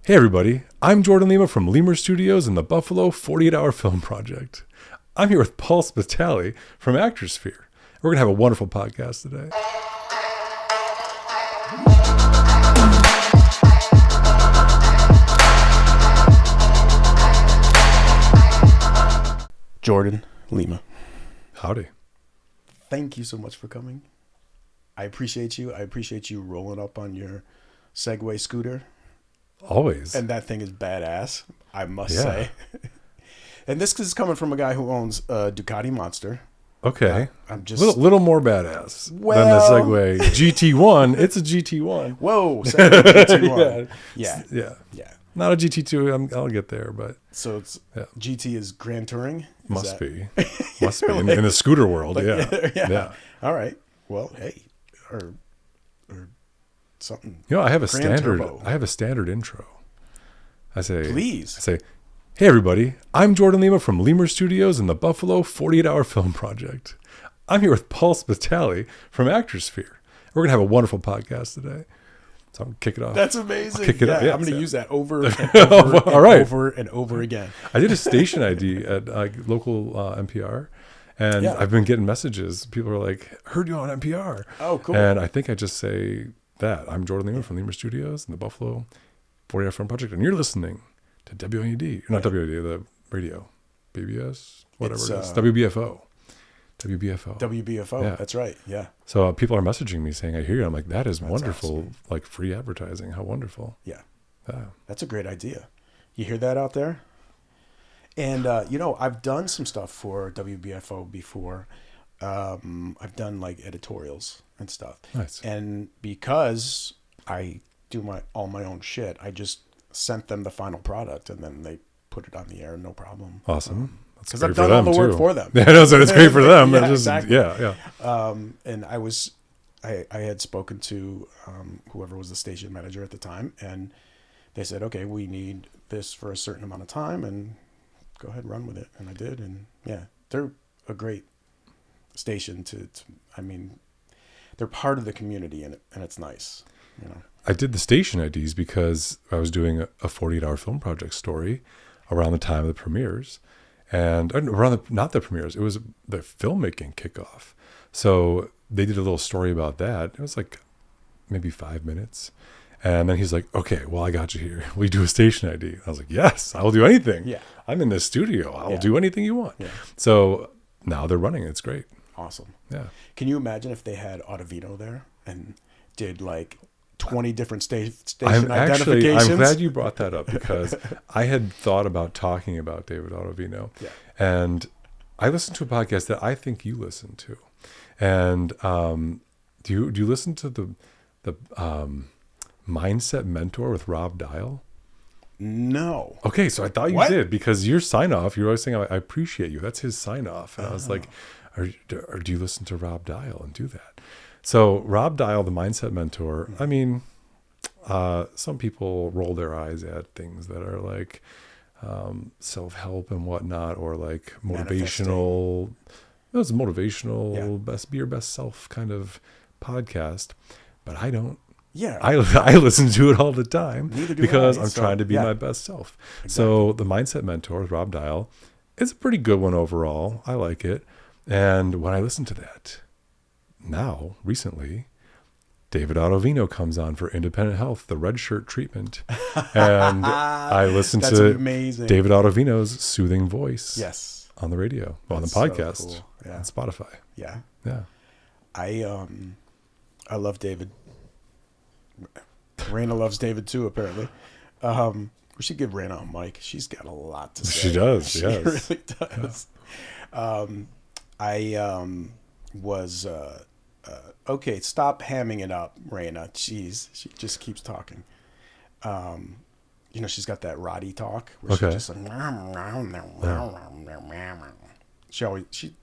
Hey everybody, I'm Jordan Lema from Lemur Studios and the Buffalo 48-Hour Film Project. I'm here with Paul Spitale from Actorshpere. We're going to have a wonderful podcast today. Jordan Lema. Howdy. Thank you so much for coming. I appreciate you. I appreciate you rolling up on your Segway scooter. Always. And that thing is badass, I must say. And this is coming from a guy who owns a Ducati Monster. Okay. I'm just little more badass than the Segway GT1. It's a GT1. Whoa, Segway GT1. Yeah. Not a GT2. I'll get there, but so it's GT is Grand Touring. Must be in the scooter world. Yeah. All right. Well, hey, or something. You know, I have a Grand standard. Turbo. I have a standard intro. I say, please. I say, hey everybody, I'm Jordan Lema from Lemur Studios and the Buffalo 48-Hour Film Project. I'm here with Paul Spitale from Actorshpere. We're gonna have a wonderful podcast today. So I'm gonna kick it off. That's amazing. I'll kick it off. Yeah, I'm going to use that over and All right. over and over again. I did a station ID at local NPR, and I've been getting messages. People are like, "Heard you on NPR." Oh, cool. And I think I just say that I'm Jordan Lema from Lemur Studios and the Buffalo 48-Hour Film Project, and you're listening to WNED, not WNED, the radio, BBS, whatever it is, WBFO. WBFO. Yeah. That's right. Yeah. So people are messaging me saying, I hear you. I'm like, that's wonderful. Awesome. Like free advertising. How wonderful. Yeah. That's a great idea. You hear that out there? And, I've done some stuff for WBFO before. I've done like editorials and stuff. Nice. And because I do all my own shit, I just sent them the final product and then they put it on the air. No problem. Awesome. Because I've done all the work for them. Yeah, no, so it's great for them. Exactly. Yeah. And I had spoken to whoever was the station manager at the time, and they said, okay, we need this for a certain amount of time, and go ahead and run with it. And I did, and they're a great station they're part of the community, and it's nice, I did the station IDs because I was doing a 48-hour film project story around the time of the premieres. And not the premieres, it was the filmmaking kickoff. So they did a little story about that. It was like maybe 5 minutes. And then he's like, okay, well, I got you here. We do a station ID. I was like, yes, I'll do anything. Yeah. I'm in this studio. I'll do anything you want. Yeah. So now they're running. It's great. Awesome. Yeah. Can you imagine if they had Audivino there and did like 20 different station identifications? I'm glad you brought that up because I had thought about talking about David Audivino. Yeah. And I listened to a podcast that I think you listen to. And do you listen to the Mindset Mentor with Rob Dial? No. Okay, so I thought you did because your sign off, you're always saying, I appreciate you. That's his sign off. And I was like, or do you listen to Rob Dial and do that? So Rob Dial, the Mindset Mentor, I mean, some people roll their eyes at things that are like self-help and whatnot, or like motivational. It was a motivational, be your best self kind of podcast. But I don't. Yeah. I listen to it all the time because I'm so, trying to be my best self. Exactly. So the Mindset Mentor with Rob Dial is a pretty good one overall. I like it. And when I listen to that, now, recently, David Audivino comes on for Independent Health, the red shirt treatment. And I listen to David Audivino's soothing voice on the radio, on the podcast, so cool. On Spotify. Yeah. Yeah. I love David. Raina loves David too, apparently. We should give Raina a mic. She's got a lot to say. She does, She really does. Yeah. Was... okay, stop hamming it up, Raina. Jeez, she just keeps talking. She's got that Roddy talk where she just like she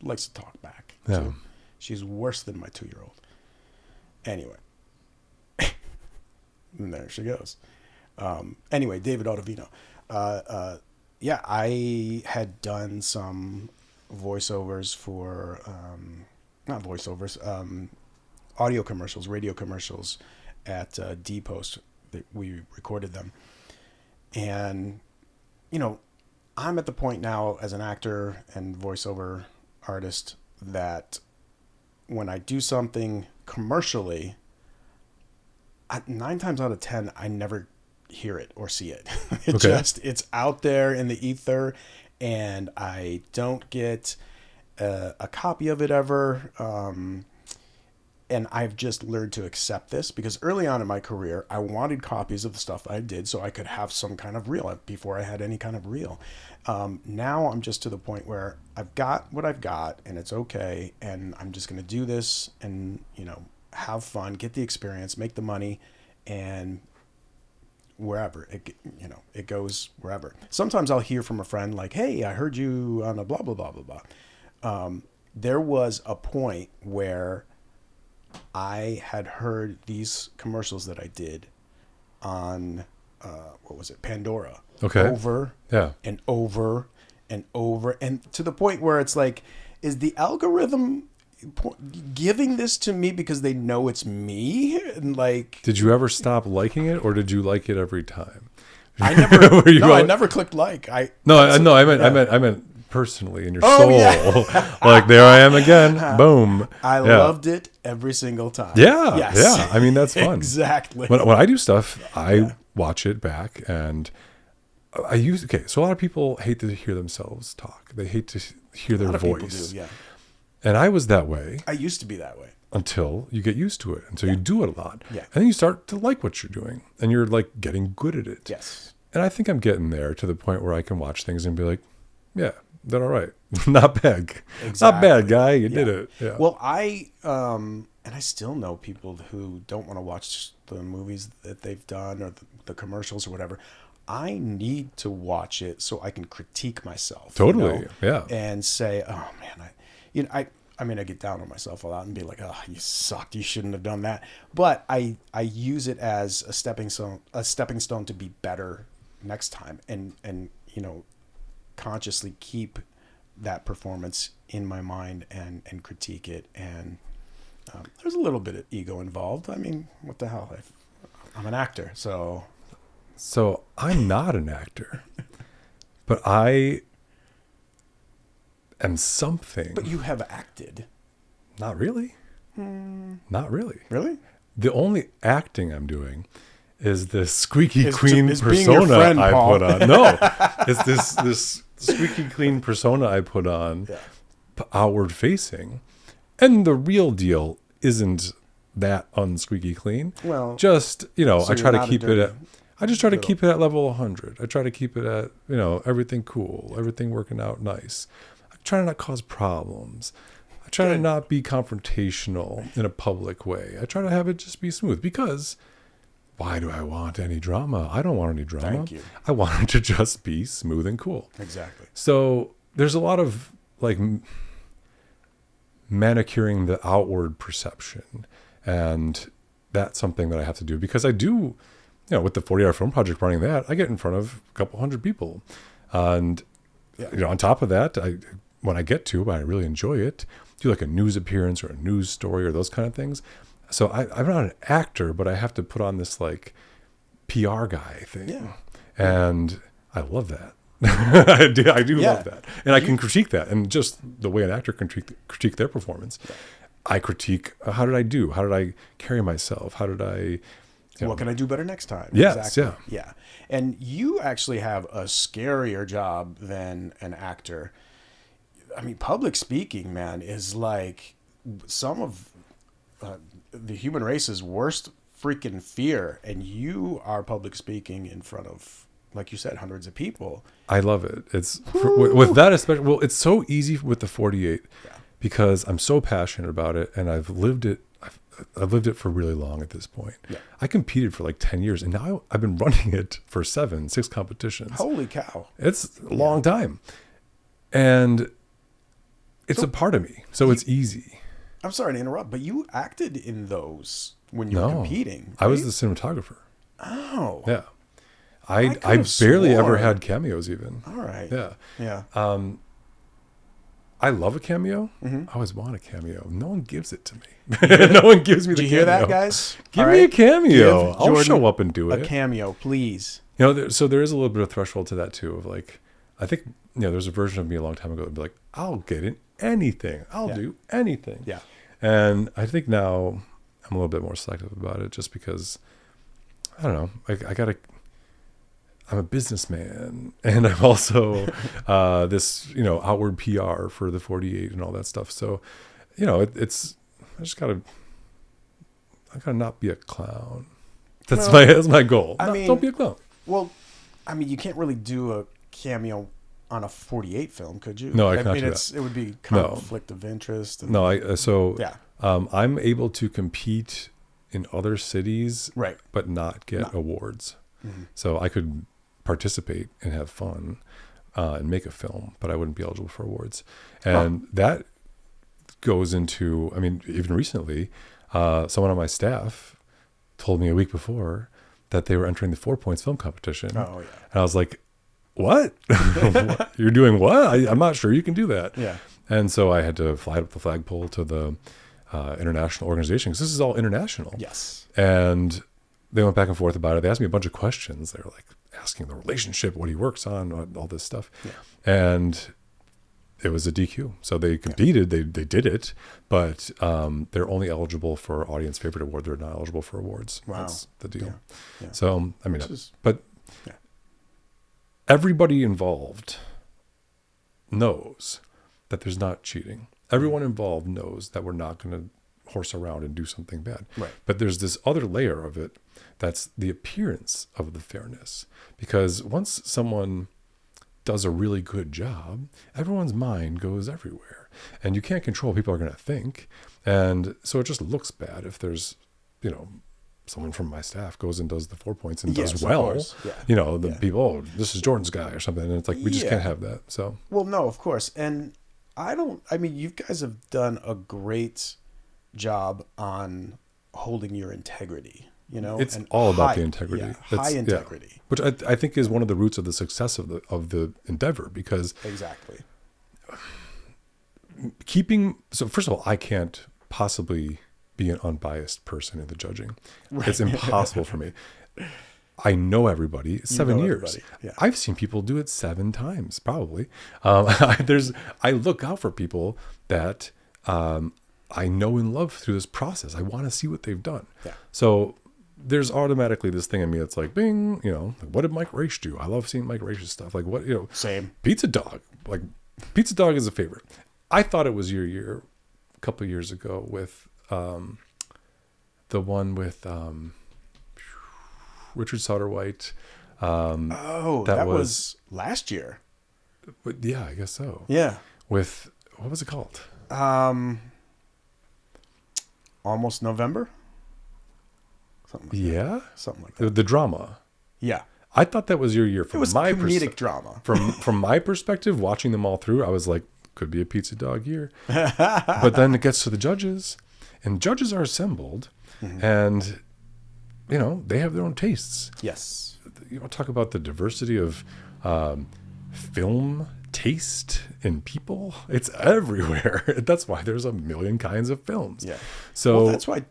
likes to talk back. Yeah. So she's worse than my 2-year-old. Anyway, and there she goes. Anyway, David Audivino. I had done some voiceovers for not voiceovers, audio commercials, radio commercials at D-Post. We recorded them. And, you know, I'm at the point now as an actor and voiceover artist that when I do something commercially, 9 times out of 10, I never hear it or see it. It's out there in the ether, and I don't get a copy of it ever. And I've just learned to accept this because early on in my career, I wanted copies of the stuff I did so I could have some kind of reel before I had any kind of reel. Now I'm just to the point where I've got what I've got and it's okay. And I'm just going to do this and, you know, have fun, get the experience, make the money, and wherever it goes wherever. Sometimes I'll hear from a friend like, hey, I heard you on a blah, blah, blah, blah, blah. There was a point where I had heard these commercials that I did on, what was it? Pandora. Okay. Over and over and over. And to the point where it's like, is the algorithm giving this to me because they know it's me? And like, did you ever stop liking it, or did you like it every time? I never clicked like. I meant personally in your soul. Yeah. Like, there I am again. Boom. I loved it every single time. Yeah. Yes. Yeah. I mean, that's fun. Exactly. When I do stuff, I watch it back, and so a lot of people hate to hear themselves talk. They hate to hear their voice. Yeah. And I was that way. I used to be that way. Until you get used to it. And so you do it a lot. Yeah. And then you start to like what you're doing, and you're like getting good at it. Yes. And I think I'm getting there to the point where I can watch things and be like, yeah, they're all right. Not bad. Exactly. Not bad, guy. You did it. Yeah. Well, and I still know people who don't want to watch the movies that they've done or the commercials or whatever. I need to watch it so I can critique myself. Totally. You know? Yeah. And say, oh man, I mean, I get down on myself a lot and be like, oh, you sucked. You shouldn't have done that. But I use it as a stepping stone to be better next time. And, you know, consciously keep that performance in my mind and critique it. And there's a little bit of ego involved. I mean, what the hell? I'm an actor, so I'm not an actor, but I am something. But you have acted. Not really. Not really. Really? The only acting I'm doing is this squeaky clean persona friend, I Paul. put on. No, it's this squeaky clean persona I put on, outward facing, and the real deal isn't that unsqueaky clean. Well, just so I try to keep it at. I just try to keep it at level 100. I try to keep it at everything cool, everything working out nice. I try to not cause problems. I try to not be confrontational in a public way. I try to have it just be smooth, because why do I want any drama? I don't want any drama. Thank you. I want it to just be smooth and cool. Exactly. So there's a lot of like manicuring the outward perception, and that's something that I have to do, because I do, with the 40-hour film project running that, I get in front of a couple hundred people, and on top of that, when I get to, I really enjoy it, do like a news appearance or a news story or those kind of things. So I'm not an actor, but I have to put on this like PR guy thing, and I love that. I do love that, and I can critique that, and just the way an actor can critique their performance. I critique, how did I do? How did I carry myself? How did I? What can I do better next time? Yes, exactly. Yeah. And you actually have a scarier job than an actor. I mean, public speaking, man, is like some of the human race's worst freaking fear. And you are public speaking in front of, like you said, hundreds of people. I love it. It's with that especially. Well, it's so easy with the 48 because I'm so passionate about it, and I've lived it. I've lived it for really long at this point. Yeah. I competed for like 10 years, and now I've been running it for 6 competitions. Holy cow. It's a long time. And it's a part of me, so it's easy. I'm sorry to interrupt, but you acted in those when you were competing, right? I was the cinematographer. Oh. Yeah. I barely ever had cameos even. All right. Yeah. Yeah. I love a cameo. Mm-hmm. I always want a cameo. No one gives it to me. No one gives me the Did cameo. you hear that, guys? Give All me a right. cameo. Give I'll Jordan show up and do A it. cameo, please. You know, so there is a little bit of threshold to that too. Of like, I think there's a version of me a long time ago that'd be like, I'll get in anything. I'll do anything. Yeah. And I think now I'm a little bit more selective about it, just because I don't know. I'm a businessman, and I'm also this outward PR for the 48 and all that stuff. So it's I gotta not be a clown. That's my goal. Don't be a clown. Well, I mean, you can't really do a cameo on a 48 film, could you? No, I cannot do that. It would be conflict of interest. And, No, I'm able to compete in other cities, right, but not get awards. Mm-hmm. So I could participate and have fun and make a film, but I wouldn't be eligible for awards. And that goes into, I mean, even recently, someone on my staff told me a week before that they were entering the 4 Points film competition. Oh, yeah. And I was like, what? You're doing what? I'm not sure you can do that. Yeah. And so I had to fly up the flagpole to the international organization, because this is all international. Yes. And they went back and forth about it. They asked me a bunch of questions. They were like asking the relationship, what he works on, all this stuff. Yeah. And it was a DQ. So they competed, they did it, but they're only eligible for Audience Favorite Award. They're not eligible for awards. Wow. That's the deal. Yeah. Yeah. So, I mean, everybody involved knows that there's not cheating. Everyone involved knows that we're not going to horse around and do something bad. Right. But there's this other layer of it that's the appearance of the fairness. Because once someone does a really good job, everyone's mind goes everywhere. And you can't control what people are going to think. And so it just looks bad if there's, someone from my staff goes and does the 4 Points and does well. Yeah. People, oh, this is Jordan's guy or something. And it's like, we just can't have that. So, well, no, of course. And you guys have done a great job on holding your integrity, It's all about the integrity. Yeah, high integrity. Yeah. Which I think is one of the roots of the success of the endeavor, because exactly. So first of all, I can't possibly be an unbiased person in the judging. Right. It's impossible for me. I know everybody. 7 years. Yeah. I've seen people do it 7 times, probably. I look out for people that I know and love through this process. I want to see what they've done. Yeah. So there's automatically this thing in me that's like, bing, what did Mike Raish do? I love seeing Mike Raish's stuff. Like what, Same. Pizza Dog. Like Pizza Dog is a favorite. I thought it was your year a couple of years ago with the one with Richard Sauter-White. That was last year. But yeah, I guess so. Yeah. With, what was it called? Almost November? Something like that. The drama. Yeah. I thought that was your year. It was my comedic drama. From my perspective, watching them all through, I was like, could be a Pizza Dog year. But then it gets to the judges, and judges are assembled, and they have their own tastes. Yes. You want to talk about the diversity of film taste in people? It's everywhere. That's why there's a million kinds of films. Yeah. So that's why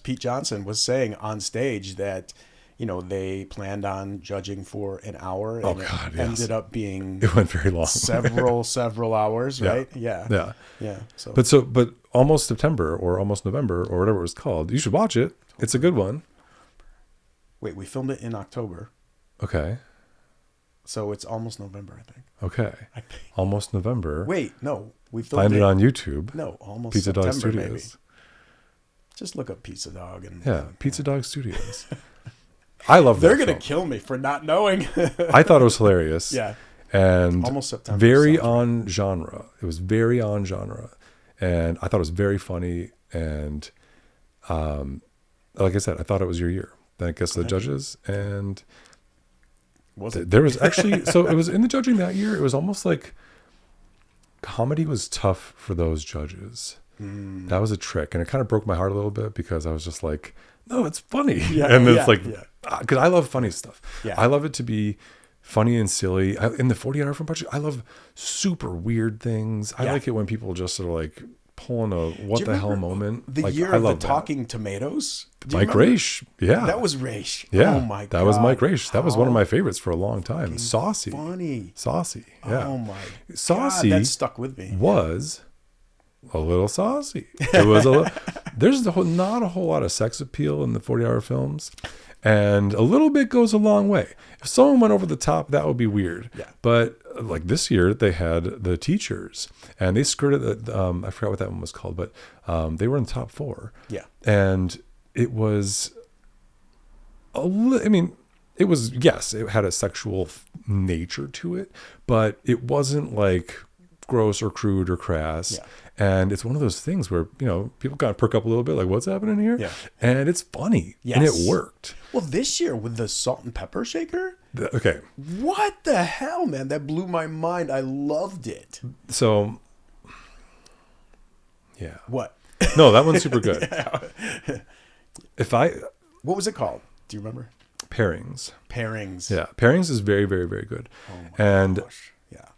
Pete Johnson was saying on stage that they planned on judging for an hour, and ended up being, it went very long. several hours, right? Yeah. So But Almost September or Almost November or whatever it was called, you should watch it. It's a good one. Wait, we filmed it in October. Okay. So it's almost November, I think. Okay. Almost November. Wait, no. We filmed Find it on YouTube. No, almost Pizza September, Dog Studios. maybe. Just look up Pizza Dog and Pizza Dog Studios. I love that. They're gonna kill me for not knowing. I thought it was hilarious. Yeah. And Almost September. Very on genre. It was very on genre. And I thought it was very funny. And like I said, I thought it was your year. Then it gets to the judges, and there was actually, so it was in the judging that year. It was almost like comedy was tough for those judges. That was a trick, and it kind of broke my heart a little bit, because I was just like, no, it's funny. Because I love funny stuff. Yeah. I love it to be funny and silly. In the 48-hour film project, I love super weird things. I Yeah. like it when people just sort of like pull in a what Do you the hell remember moment. The Like, year I of the love that. talking tomatoes. Do you Mike remember? Raish. Yeah. That was Raish. Yeah. Oh my god. That was Mike Raish. That was one of How my favorites for a long time. Saucy. funny. Saucy. Yeah. Oh my Saucy God, that stuck with me. was a little saucy. It was a little, there's not a whole lot of sex appeal in the 40-hour films, and a little bit goes a long way. If someone went over the top, that would be weird. Yeah. But like this year, they had The Teachers, and they skirted. I forgot what that one was called, but they were in the top 4. Yeah. And it was I mean, it was, yes, it had a sexual nature to it, but it wasn't like gross or crude or crass. Yeah. And it's one of those things where, you know, people kind of perk up a little bit, like, what's happening here? Yeah. And it's funny. Yes. And it worked. Well, this year with the salt and pepper shaker, Okay. what the hell, man? That blew my mind. I loved it. So, yeah. What? No, that one's super good. What was it called? Do you remember? Pairings. Pairings. Yeah. Pairings is very, very, very good. Oh my And gosh. Yeah.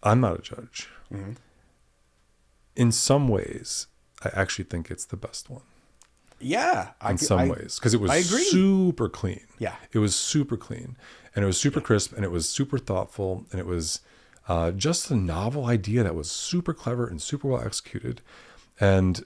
I'm not a judge. Mm-hmm. In some ways, I actually think it's the best one. Yeah. In some ways, because it was I agree. super clean. Yeah. It was super clean, and it was super crisp, and it was super thoughtful, and it was just a novel idea that was super clever and super well executed. And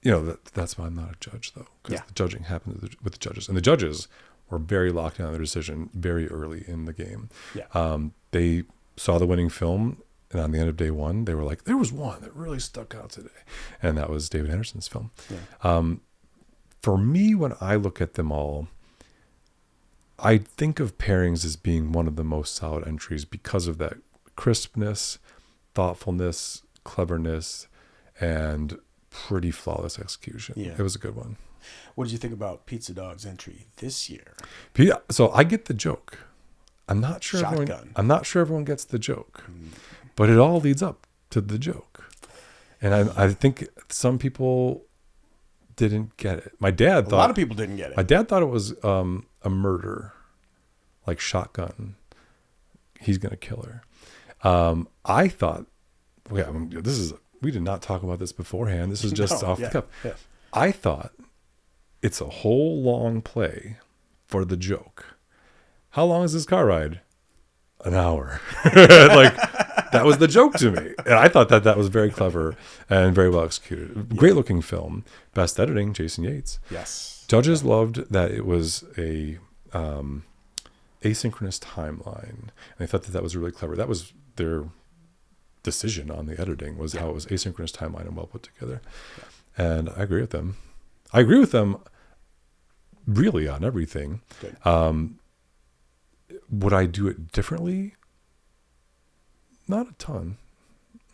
you know, that's why I'm not a judge, though, because the judging happens with the judges, and the judges were very locked in on their decision very early in the game. Yeah. They saw the winning film, and on the end of day one, they were like, there was one that really stuck out today, and that was David Anderson's film. Yeah. For me, when I look at them all, I think of Pairings as being one of the most solid entries because of that crispness, thoughtfulness, cleverness, and pretty flawless execution. Yeah. It was a good one. What did you think about Pizza Dog's entry this year? So I get the joke. I'm not sure everyone gets the joke, but it all leads up to the joke. And I think some people didn't get it. My dad thought a lot of people didn't get it. My dad thought it was a murder, like shotgun. He's gonna kill her. I thought, we did not talk about this beforehand. This is just off the cuff. Yeah. I thought it's a whole long play for the joke. How long is this car ride? An hour. Like, that was the joke to me. And I thought that was very clever and very well executed. Great looking film. Best editing, Jason Yates. Yes. Judges loved that it was a asynchronous timeline. And they thought that was really clever. That was their decision on the editing, was how it was asynchronous timeline and well put together. Yeah. And I agree with them. I agree with them really on everything. Good. Would I do it differently? Not a ton.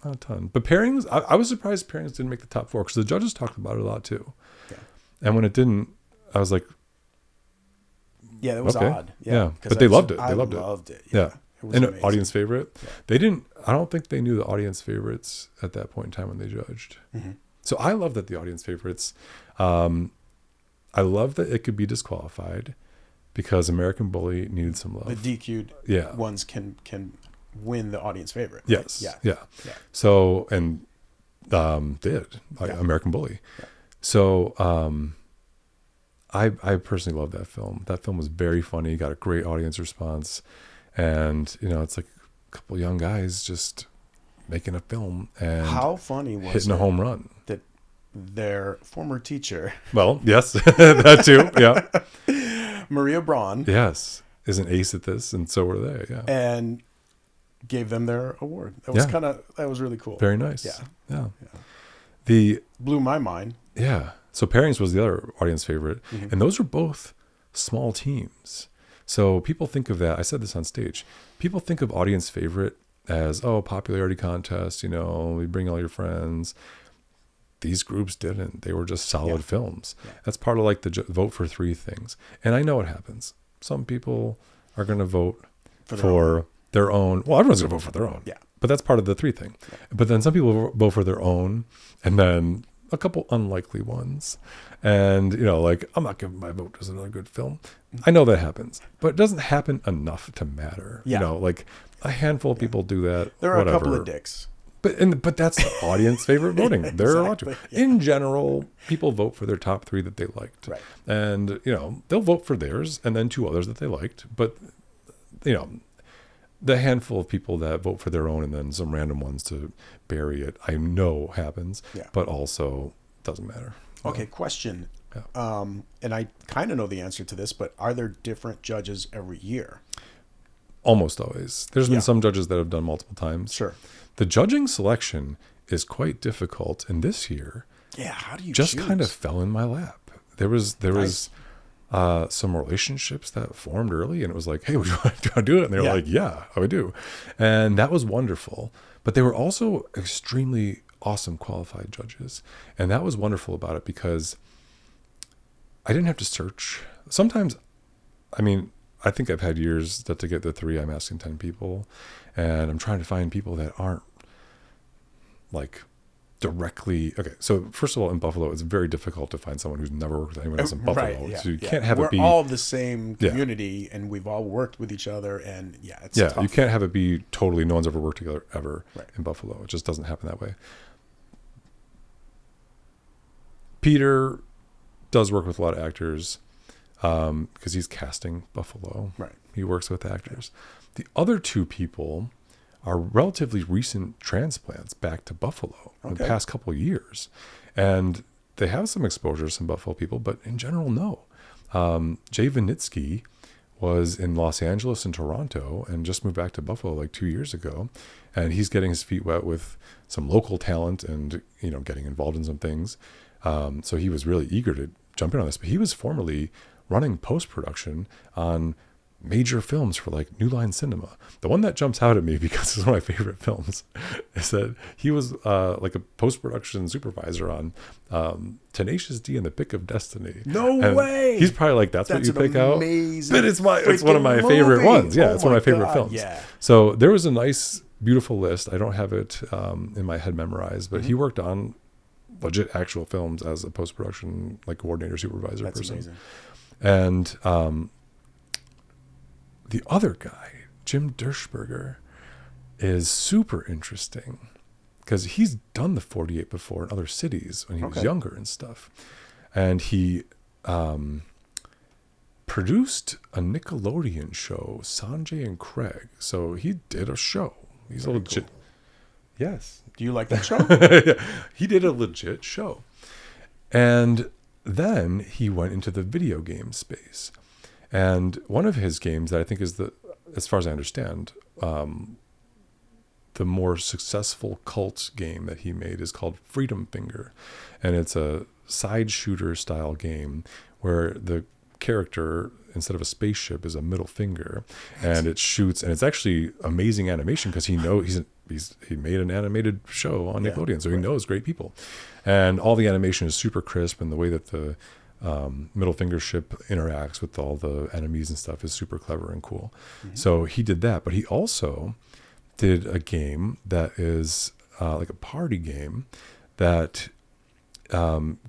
But Pairings, I was surprised Pairings didn't make the top 4, because the judges talked about it a lot too. Yeah. And when it didn't, I was like, yeah, that was odd. Yeah. But they loved it. They loved it. Yeah. It was and amazing. Audience favorite. Yeah. They didn't, I don't think they knew the audience favorites at that point in time when they judged. Mm-hmm. So I love that the audience favorites, I love that it could be disqualified, because American Bully needed some love. The DQ'd ones can win the audience favorite. Right? Yes. Yeah. So, and American Bully. Yeah. So I personally love that film. That film was very funny, got a great audience response. And, you know, it's like a couple young guys just making a film and how funny was hitting a home run. That their former teacher, well, yes, that too. Yeah. Maria Braun, yes, is an ace at this, and so were they. Yeah. And gave them their award. That was that was really cool. Very nice. Yeah. The blew my mind. Yeah. So Pairings was the other audience favorite, Mm-hmm. and those were both small teams. So people think of that. I said this on stage. People think of audience favorite as, popularity contest. You know, you bring all your friends. These groups didn't. They were just solid films. Yeah. That's part of like the vote for 3 things. And I know what happens. Some people are going to vote for their own. Well, everyone's going to vote for their own. Yeah. But that's part of the 3 thing. Yeah. But then some people vote for their own, and then a couple unlikely ones. And, like, I'm not giving my vote to another good film. I know that happens, but it doesn't happen enough to matter. Yeah. Like a handful of people do that. There are whatever. a couple of dicks. But that's the audience favorite voting. There are a lot of. Exactly. In general, people vote for their top 3 that they liked. Right. And, they'll vote for theirs and then 2 others that they liked. But, the handful of people that vote for their own and then some random ones to bury it, I know happens, but also doesn't matter. Okay, question. Yeah. And I kind of know the answer to this, but are there different judges every year? Almost always. There's been some judges that have done multiple times. Sure. The judging selection is quite difficult, and this year, how do you just choose? kind of fell in my lap. There was some relationships that formed early, and it was like, hey, would you want to do it? And they were like, yeah, I would do. And that was wonderful. But they were also extremely awesome qualified judges. And that was wonderful about it because I didn't have to search. Sometimes, I think I've had years that to get the 3, I'm asking 10 people, and I'm trying to find people that aren't like directly. Okay, so first of all, in Buffalo, it's very difficult to find someone who's never worked with anyone else in Buffalo. Right, So you can't have it be. We're all the same community, and we've all worked with each other, and it's tough. You can't have it be totally no one's ever worked together ever in Buffalo. It just doesn't happen that way. Peter does work with a lot of actors because he's casting Buffalo. Right. He works with actors. The other 2 people are relatively recent transplants back to Buffalo in the past couple of years. And they have some exposure to some Buffalo people, but in general, no. Jay Vinitsky was in Los Angeles and Toronto and just moved back to Buffalo like 2 years ago. And he's getting his feet wet with some local talent and, getting involved in some things. So he was really eager to jump in on this. But he was formerly running post-production on major films for like New Line Cinema. The one that jumps out at me because it's one of my favorite films is that he was like a post-production supervisor on Tenacious D and the Pick of Destiny. No way! He's probably like, that's what you pick out. But it's one of my movie. favorite ones. Yeah, Oh it's one of my favorite God, films. yeah. So there was a nice, beautiful list. I don't have it in my head memorized, but he worked on legit actual films as a post-production like coordinator, supervisor That's person. amazing. And the other guy, Jim Dershberger, is super interesting because he's done the 48 before in other cities when he was younger and stuff. And he produced a Nickelodeon show, Sanjay and Craig. So he did a show. He's a legit. Cool. Yes. Do you like that show? Yeah. He did a legit show. And then he went into the video game space. And one of his games that I think is as far as I understand, the more successful cult game that he made is called Freedom Finger. And it's a side shooter style game where the character, instead of a spaceship, is a middle finger, and it shoots, and it's actually amazing animation because he made an animated show on Nickelodeon, so he knows great people, and all the animation is super crisp, and the way that the middle finger ship interacts with all the enemies and stuff is super clever and cool. Mm-hmm. So he did that, but he also did a game that is like a party game that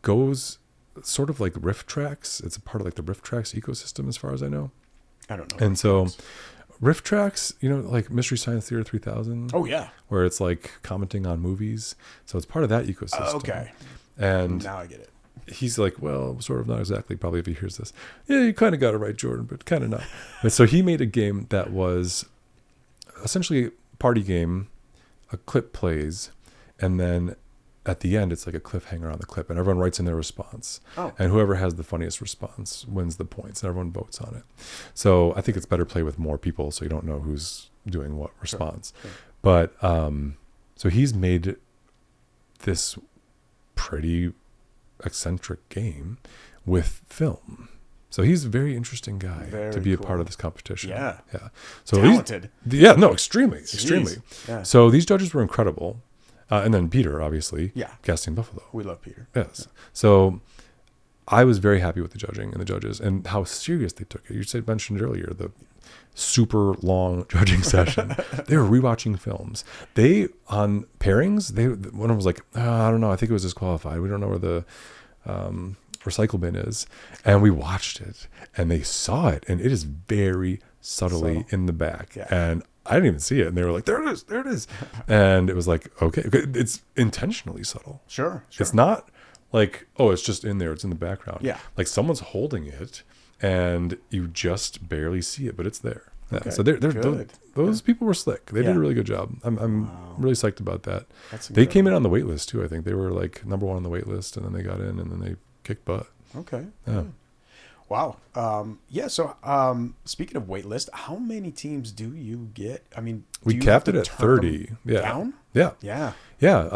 goes sort of like Rift Tracks. It's a part of like the Rift Tracks ecosystem as far as I know. I don't know. And so Rift Tracks, like Mystery Science Theater 3000. Oh yeah. Where it's like commenting on movies. So it's part of that ecosystem. Okay. And now I get it. He's like, well, sort of not exactly, probably if he hears this. Yeah, you kind of got it right, Jordan, but kind of not. And so he made a game that was essentially a party game, a clip plays, and then at the end, it's like a cliffhanger on the clip, and everyone writes in their response. Oh. And whoever has the funniest response wins the points, and everyone votes on it. So I think it's better play with more people so you don't know who's doing what response. Sure. But so he's made this pretty eccentric game with film. So he's a very interesting guy to be a part of this competition. Yeah. Yeah. So talented. Extremely. Yeah. So these judges were incredible. And then Peter, obviously, casting Buffalo. We love Peter. Yes. Yeah. So I was very happy with the judging and the judges and how serious they took it. You mentioned earlier the super long judging session. They were rewatching films. They, on pairings, one of them was like, I don't know, I think it was disqualified. We don't know where the recycle bin is. And we watched it, and they saw it, and it is very subtly in the back. Yeah. And I didn't even see it. And they were like, there it is. And it was like, okay, it's intentionally subtle. Sure. It's not like, oh, it's just in there. It's in the background. Yeah. Like someone's holding it, and you just barely see it, but it's there. Yeah. Okay. So those people were slick. They did a really good job. I'm really psyched about that. That's they came in on the wait list too. I think they were like number 1 on the wait list, and then they got in, and then they kicked butt. Okay. Yeah. Wow. So speaking of wait list, how many teams do you get? I mean, we capped it at 30. Yeah. Down? Yeah. Yeah. Yeah.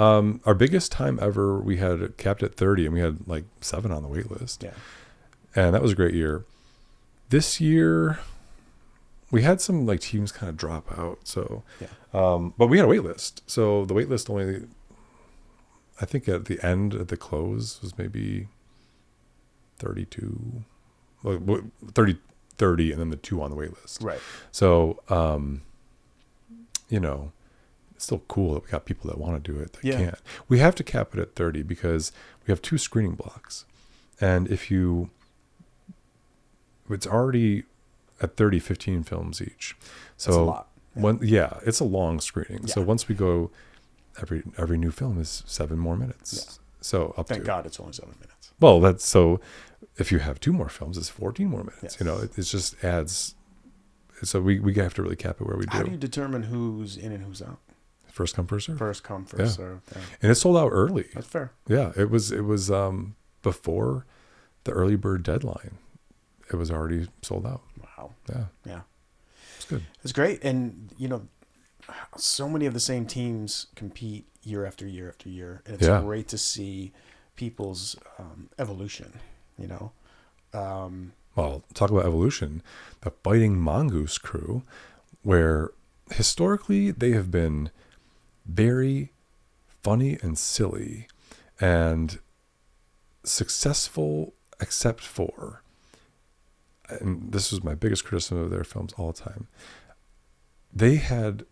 Our biggest time ever, we had capped at 30, and we had like 7 on the wait list. Yeah. And that was a great year. This year, we had some like teams kind of drop out. So, but we had a wait list. So the wait list only, I think at the end, at the close, was maybe 32, 30, and then the 2 on the wait list. Right. So, it's still cool that we got people that want to do it that can't. We have to cap it at 30 because we have 2 screening blocks. And it's already at 30, 15 films each. So that's a lot. It's a long screening. Yeah. So once we go, every new film is 7 more minutes. Yeah. So Thank God it's only 7 minutes. Well, that's so. If you have 2 more films, it's 14 more minutes. Yes. It just adds. So we have to really cap it where we do. How do you determine who's in and who's out? First come, first serve. First come, first serve. Yeah. And it sold out early. That's fair. Yeah, it was before the early bird deadline. It was already sold out. Wow. Yeah. It's good. It's great. And, so many of the same teams compete year after year after year. And it's great to see people's evolution, Well, talk about evolution. The Fighting Mongoose crew, where historically they have been very funny and silly and successful except for, and this was my biggest criticism of their films all the time, they had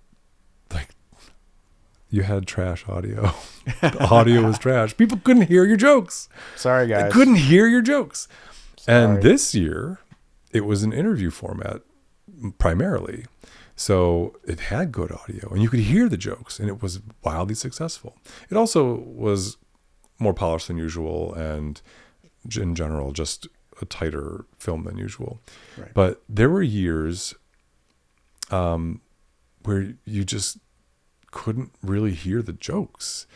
you had trash audio. The audio was trash. People couldn't hear your jokes. Sorry, guys. They couldn't hear your jokes. Sorry. And this year, it was an interview format primarily. So it had good audio, and you could hear the jokes, and it was wildly successful. It also was more polished than usual, and in general, just a tighter film than usual. Right. But there were years where you just couldn't really hear the jokes.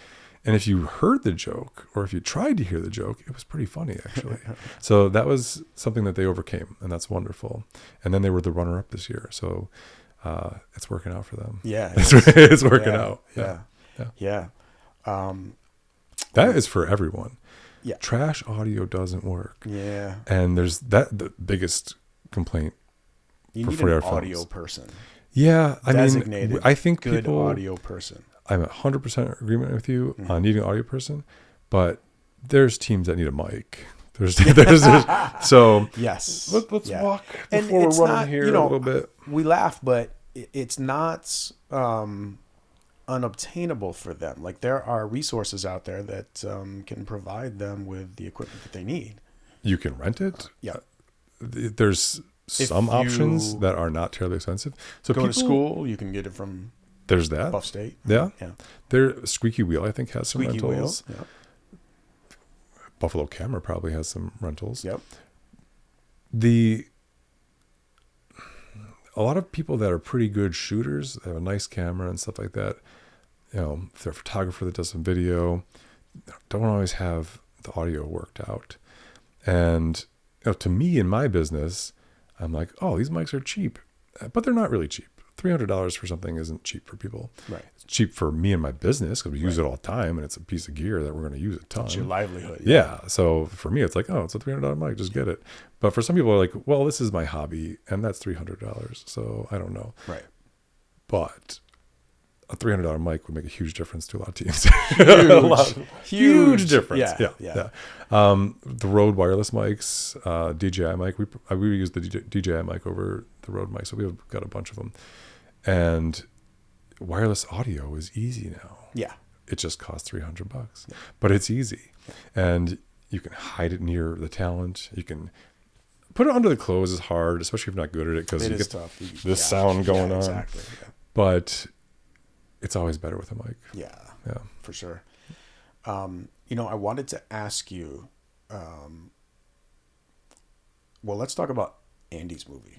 And if you heard the joke, or if you tried to hear the joke, it was pretty funny, actually. So that was something that they overcame, and that's wonderful. And then they were the runner-up this year. So it's working out for them. Yeah. It's working out. Yeah. That is for everyone. Yeah. Trash audio doesn't work. Yeah. And there's the biggest complaint you for need 40 an hour audio films. person. Yeah. Designated I think good people, audio person. I'm 100% agreement with you on needing an audio person, but there's teams that need a mic. There's so yes. Let's walk before we're running here a little bit. We laugh, but it's not unobtainable for them. Like, there are resources out there that can provide them with the equipment that they need. You can rent it. Yeah. There's some options that are not terribly expensive. So go to school, you can get it from. There's that. Buff State. Yeah. There, Squeaky Wheel, I think, has some rentals. Wheel. Yep. Buffalo Camera probably has some rentals. Yep. A lot of people that are pretty good shooters, they have a nice camera and stuff like that. If they're a photographer that does some video, don't always have the audio worked out. And to me, in my business, I'm like, oh, these mics are cheap, but they're not really cheap. $300 for something isn't cheap for people. Right. It's cheap for me and my business because we use it all the time, and it's a piece of gear that we're going to use a ton. It's your livelihood. Yeah. So for me, it's like, oh, it's a $300 mic, just get it. But for some people, are like, well, this is my hobby, and that's $300. So I don't know. Right. But a $300 mic would make a huge difference to a lot of teams. Huge difference. Yeah. The Rode wireless mics, DJI mic. We use the DJI mic over the Rode mic, so we've got a bunch of them. And wireless audio is easy now. Yeah. It just costs $300, but it's easy, and you can hide it near the talent. You can put it under the clothes is hard, especially if you're not good at it, because you get tough. this sound going on. Exactly. Yeah. But it's always better with a mic. Yeah. Yeah. For sure. I wanted to ask you, let's talk about Andy's movie.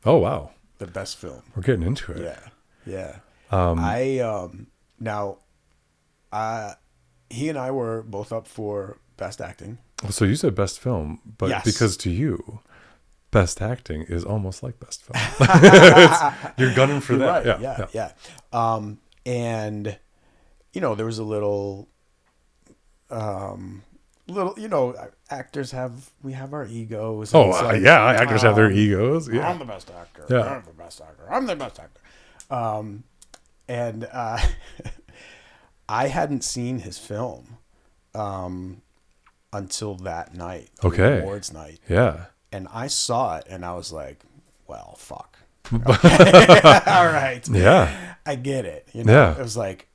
Oh, wow. The best film. We're getting into it. Yeah. He and I were both up for best acting. So you said best film, but yes. Because to you, best acting is almost like best film. You're gunning for that. Right. Yeah. And there was a little, actors have our egos. Actors have their egos. Yeah. I'm the best actor. Yeah. I'm the best actor. I'm the best actor. I hadn't seen his film until that night, the awards night. Yeah. And I saw it, and I was like, well, fuck. Okay. All right. Yeah. I get it. Yeah. It was like,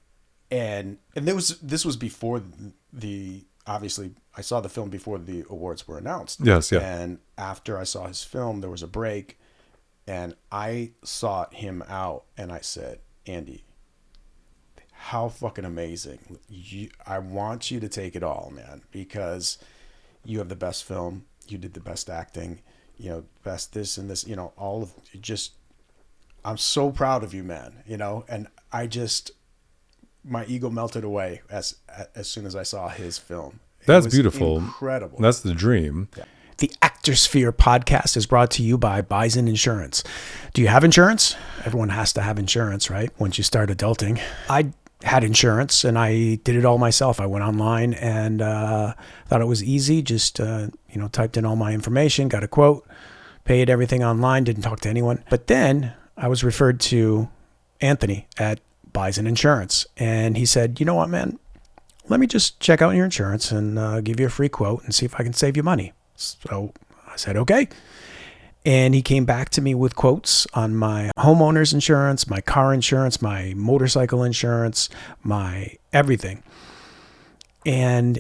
and this was before obviously, I saw the film before the awards were announced. Yes, yeah. And after I saw his film, there was a break, and I sought him out, and I said, Andy, how fucking amazing. I want you to take it all, man, because you have the best film. You did the best acting, best this and this, all of just, I'm so proud of you, man, and my ego melted away as soon as I saw his film. That's beautiful. Incredible. That's the dream. Yeah. The Actorshpere podcast is brought to you by Bison Insurance. Do you have insurance? Everyone has to have insurance, right? Once you start adulting. I had insurance, and I did it all myself. I went online and thought it was easy. Just, typed in all my information, got a quote, paid everything online, didn't talk to anyone. But then I was referred to Anthony at Bison Insurance. And he said, you know what, man? Let me just check out your insurance and give you a free quote and see if I can save you money. So I said, okay. And he came back to me with quotes on my homeowner's insurance, my car insurance, my motorcycle insurance, my everything. And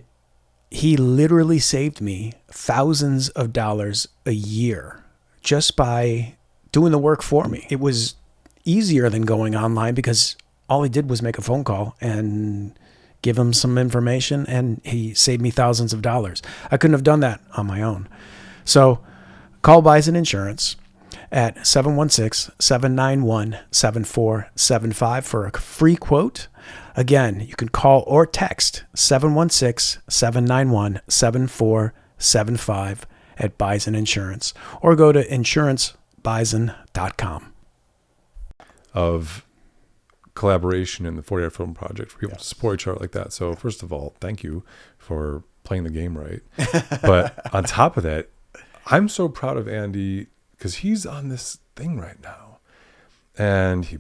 he literally saved me thousands of dollars a year just by doing the work for me. It was easier than going online because all he did was make a phone call and give him some information, and he saved me thousands of dollars. I couldn't have done that on my own. So call Bison Insurance at 716-791-7475 for a free quote. Again, you can call or text 716-791-7475 at Bison Insurance, or go to insurancebison.com. Of collaboration in the 40-hour film project for people to support each other like that. So first of all, thank you for playing the game right. But on top of that, I'm so proud of Andy because he's on this thing right now, and he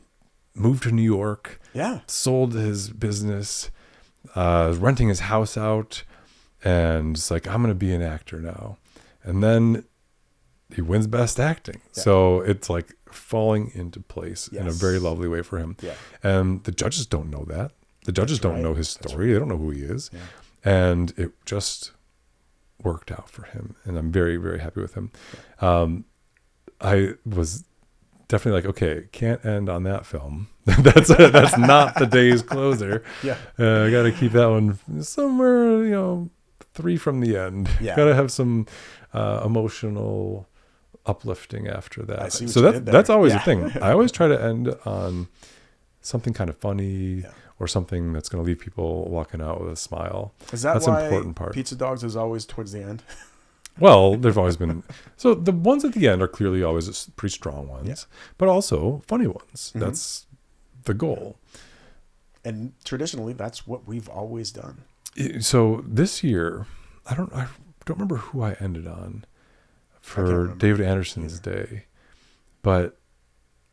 moved to New York, sold his business, renting his house out, and it's like, I'm going to be an actor now. And then he wins Best Acting. Yeah. So it's like falling into place in a very lovely way for him. Yeah. And the judges don't know that. The judges don't know his story. They don't know who he is. Yeah. And it just worked out for him. And I'm very, very happy with him. Yeah. I was definitely like, okay, can't end on that film. That's not the day's closer. Yeah. I got to keep that one somewhere, 3 from the end. Yeah. Got to have some emotional uplifting after that. So that's always a thing. I always try to end on something kind of funny or something that's going to leave people walking out with a smile. Is that that's why an important part. Pizza Dogs is always towards the end? Well, they've always been. So the ones at the end are clearly always pretty strong ones, but also funny ones. Mm-hmm. That's the goal. And traditionally, that's what we've always done. So this year, I don't remember who I ended on for David Anderson's day, but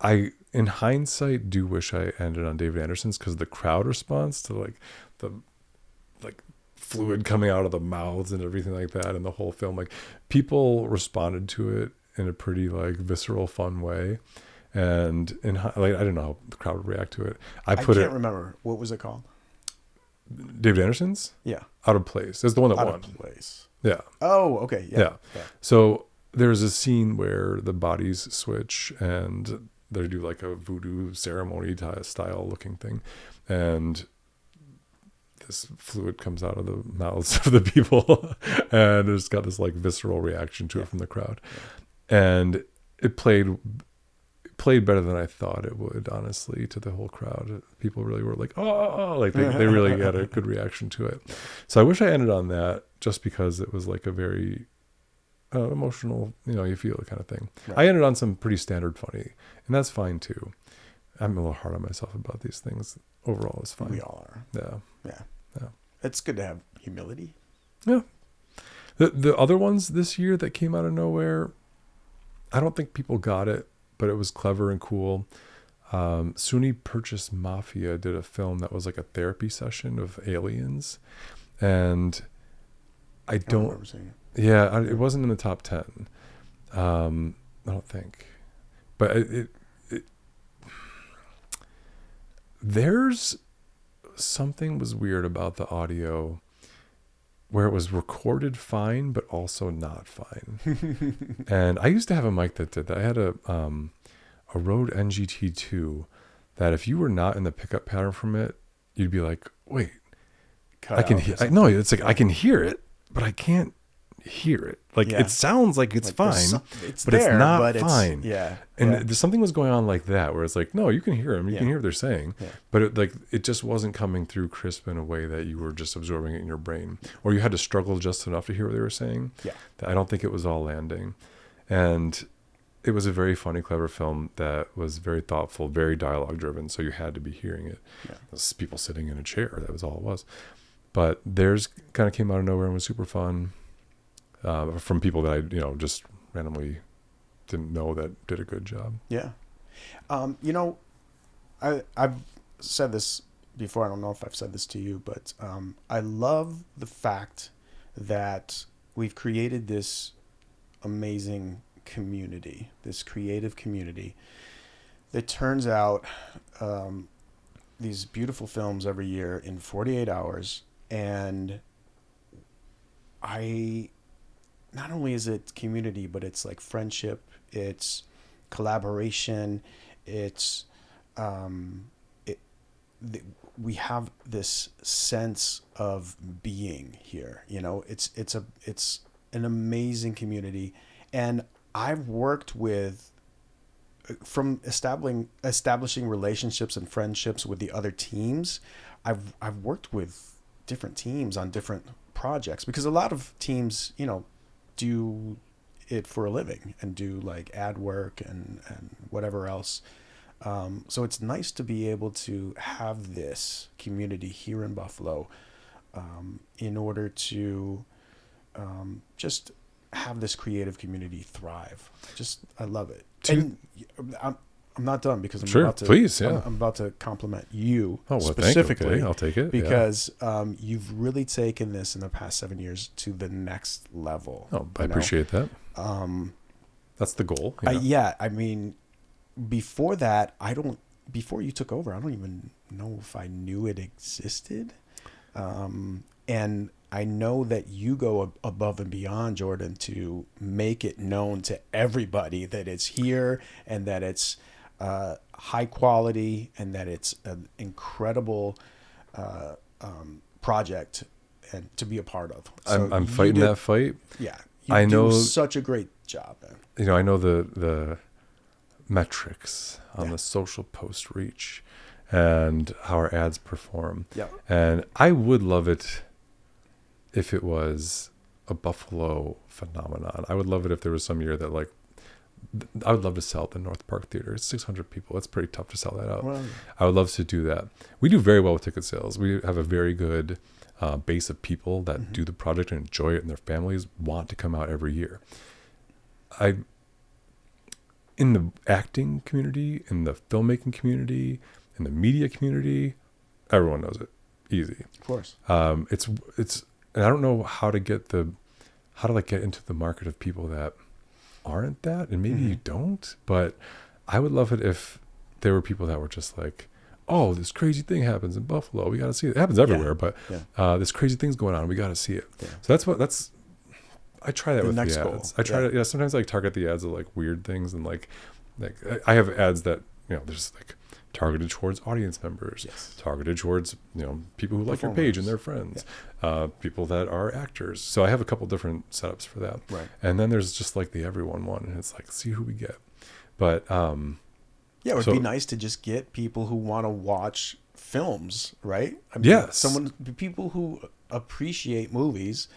I in hindsight, do wish I ended on David Anderson's, because the crowd response to like the like fluid coming out of the mouths and everything like that, and the whole film, like people responded to it in a pretty like visceral, fun way. And like, I don't know how the crowd would react to it. I can't remember, what was it called? David Anderson's? Yeah. Out of Place. That's the one that Out won. of Place. Yeah. Oh, okay. Yeah. So there's a scene where the bodies switch and they do like a voodoo ceremony style looking thing. And this fluid comes out of the mouths of the people. And it's got this like visceral reaction to it from the crowd. And it played better than I thought it would, honestly, to the whole crowd. People really were like, oh, like they really had a good reaction to it. So I wish I ended on that, just because it was like a very emotional, you feel it kind of thing. Right. I ended on some pretty standard funny, and that's fine too. I'm a little hard on myself about these things. Overall, it's fine. We all are. Yeah. It's good to have humility. Yeah. The other ones this year that came out of nowhere, I don't think people got it, but it was clever and cool. SUNY Purchase Mafia did a film that was like a therapy session of aliens. And I don't remember seeing it. Yeah, it wasn't in the top 10. I don't think. But there's something was weird about the audio, where it was recorded fine, but also not fine. And I used to have a mic that did that. I had a Rode NGT2 that if you were not in the pickup pattern from it, you'd be like, wait, I can hear. No, it's like I can hear it, but I can't hear it. Like it sounds like it's like fine, but it's not fine. And something was going on like that, where it's like, no, you can hear them, you can hear what they're saying, but it just wasn't coming through crisp in a way that you were just absorbing it in your brain, or you had to struggle just enough to hear what they were saying. I don't think it was all landing. And it was a very funny, clever film that was very thoughtful, very dialogue driven, so you had to be hearing it. There's people sitting in a chair, that was all it was. But theirs kind of came out of nowhere and was super fun, from people that I just randomly didn't know that did a good job. I've said this before, I don't know if I've said this to you, but I love the fact that we've created this amazing community, this creative community that turns out these beautiful films every year in 48 hours. And not only is it community, but it's like friendship, it's collaboration, it's we have this sense of being here. It's an amazing community. And I've worked with, from establishing relationships and friendships with the other teams, I've worked with different teams on different projects, because a lot of teams, do it for a living and do like ad work and whatever else. So it's nice to be able to have this community here in Buffalo, in order to just have this creative community thrive. I love it. And I'm not done, because I'm about to compliment you specifically. Thank you. Okay, I'll take it. Because you've really taken this in the past 7 years to the next level. Oh, I appreciate that. That's the goal. I mean, before that, before you took over, I don't even know if I knew it existed. And I know that you go above and beyond, Jordan, to make it known to everybody that it's here and that it's high quality and that it's an incredible project and to be a part of. So I'm fighting that fight. Yeah. You do such a great job, man. I know the metrics on the social post reach and how our ads perform. And I would love it if it was a Buffalo phenomenon. I would love it if there was some year that I would love to sell at the North Park Theater. It's 600 people. It's pretty tough to sell that out. Well, I would love to do that. We do very well with ticket sales. We have a very good base of people that do the project and enjoy it, and their families want to come out every year. in the acting community, in the filmmaking community, in the media community, everyone knows it. Easy. Of course. It's, and I don't know how to get into the market of people that aren't that, and maybe you don't, but I would love it if there were people that were just like, oh, this crazy thing happens in Buffalo. We got to see it. It happens everywhere, but this crazy thing's going on. We got to see it. Yeah. So I try that with the ads. Goal. I try to, sometimes I target the ads of like weird things, and like I have ads that, there's like targeted towards audience members, targeted towards, people who like your page and their friends, people that are actors. So I have a couple different setups for that. Right. And then there's just like the everyone one, and it's like, see who we get. But, it would be nice to just get people who want to watch films, right? I mean, people who appreciate movies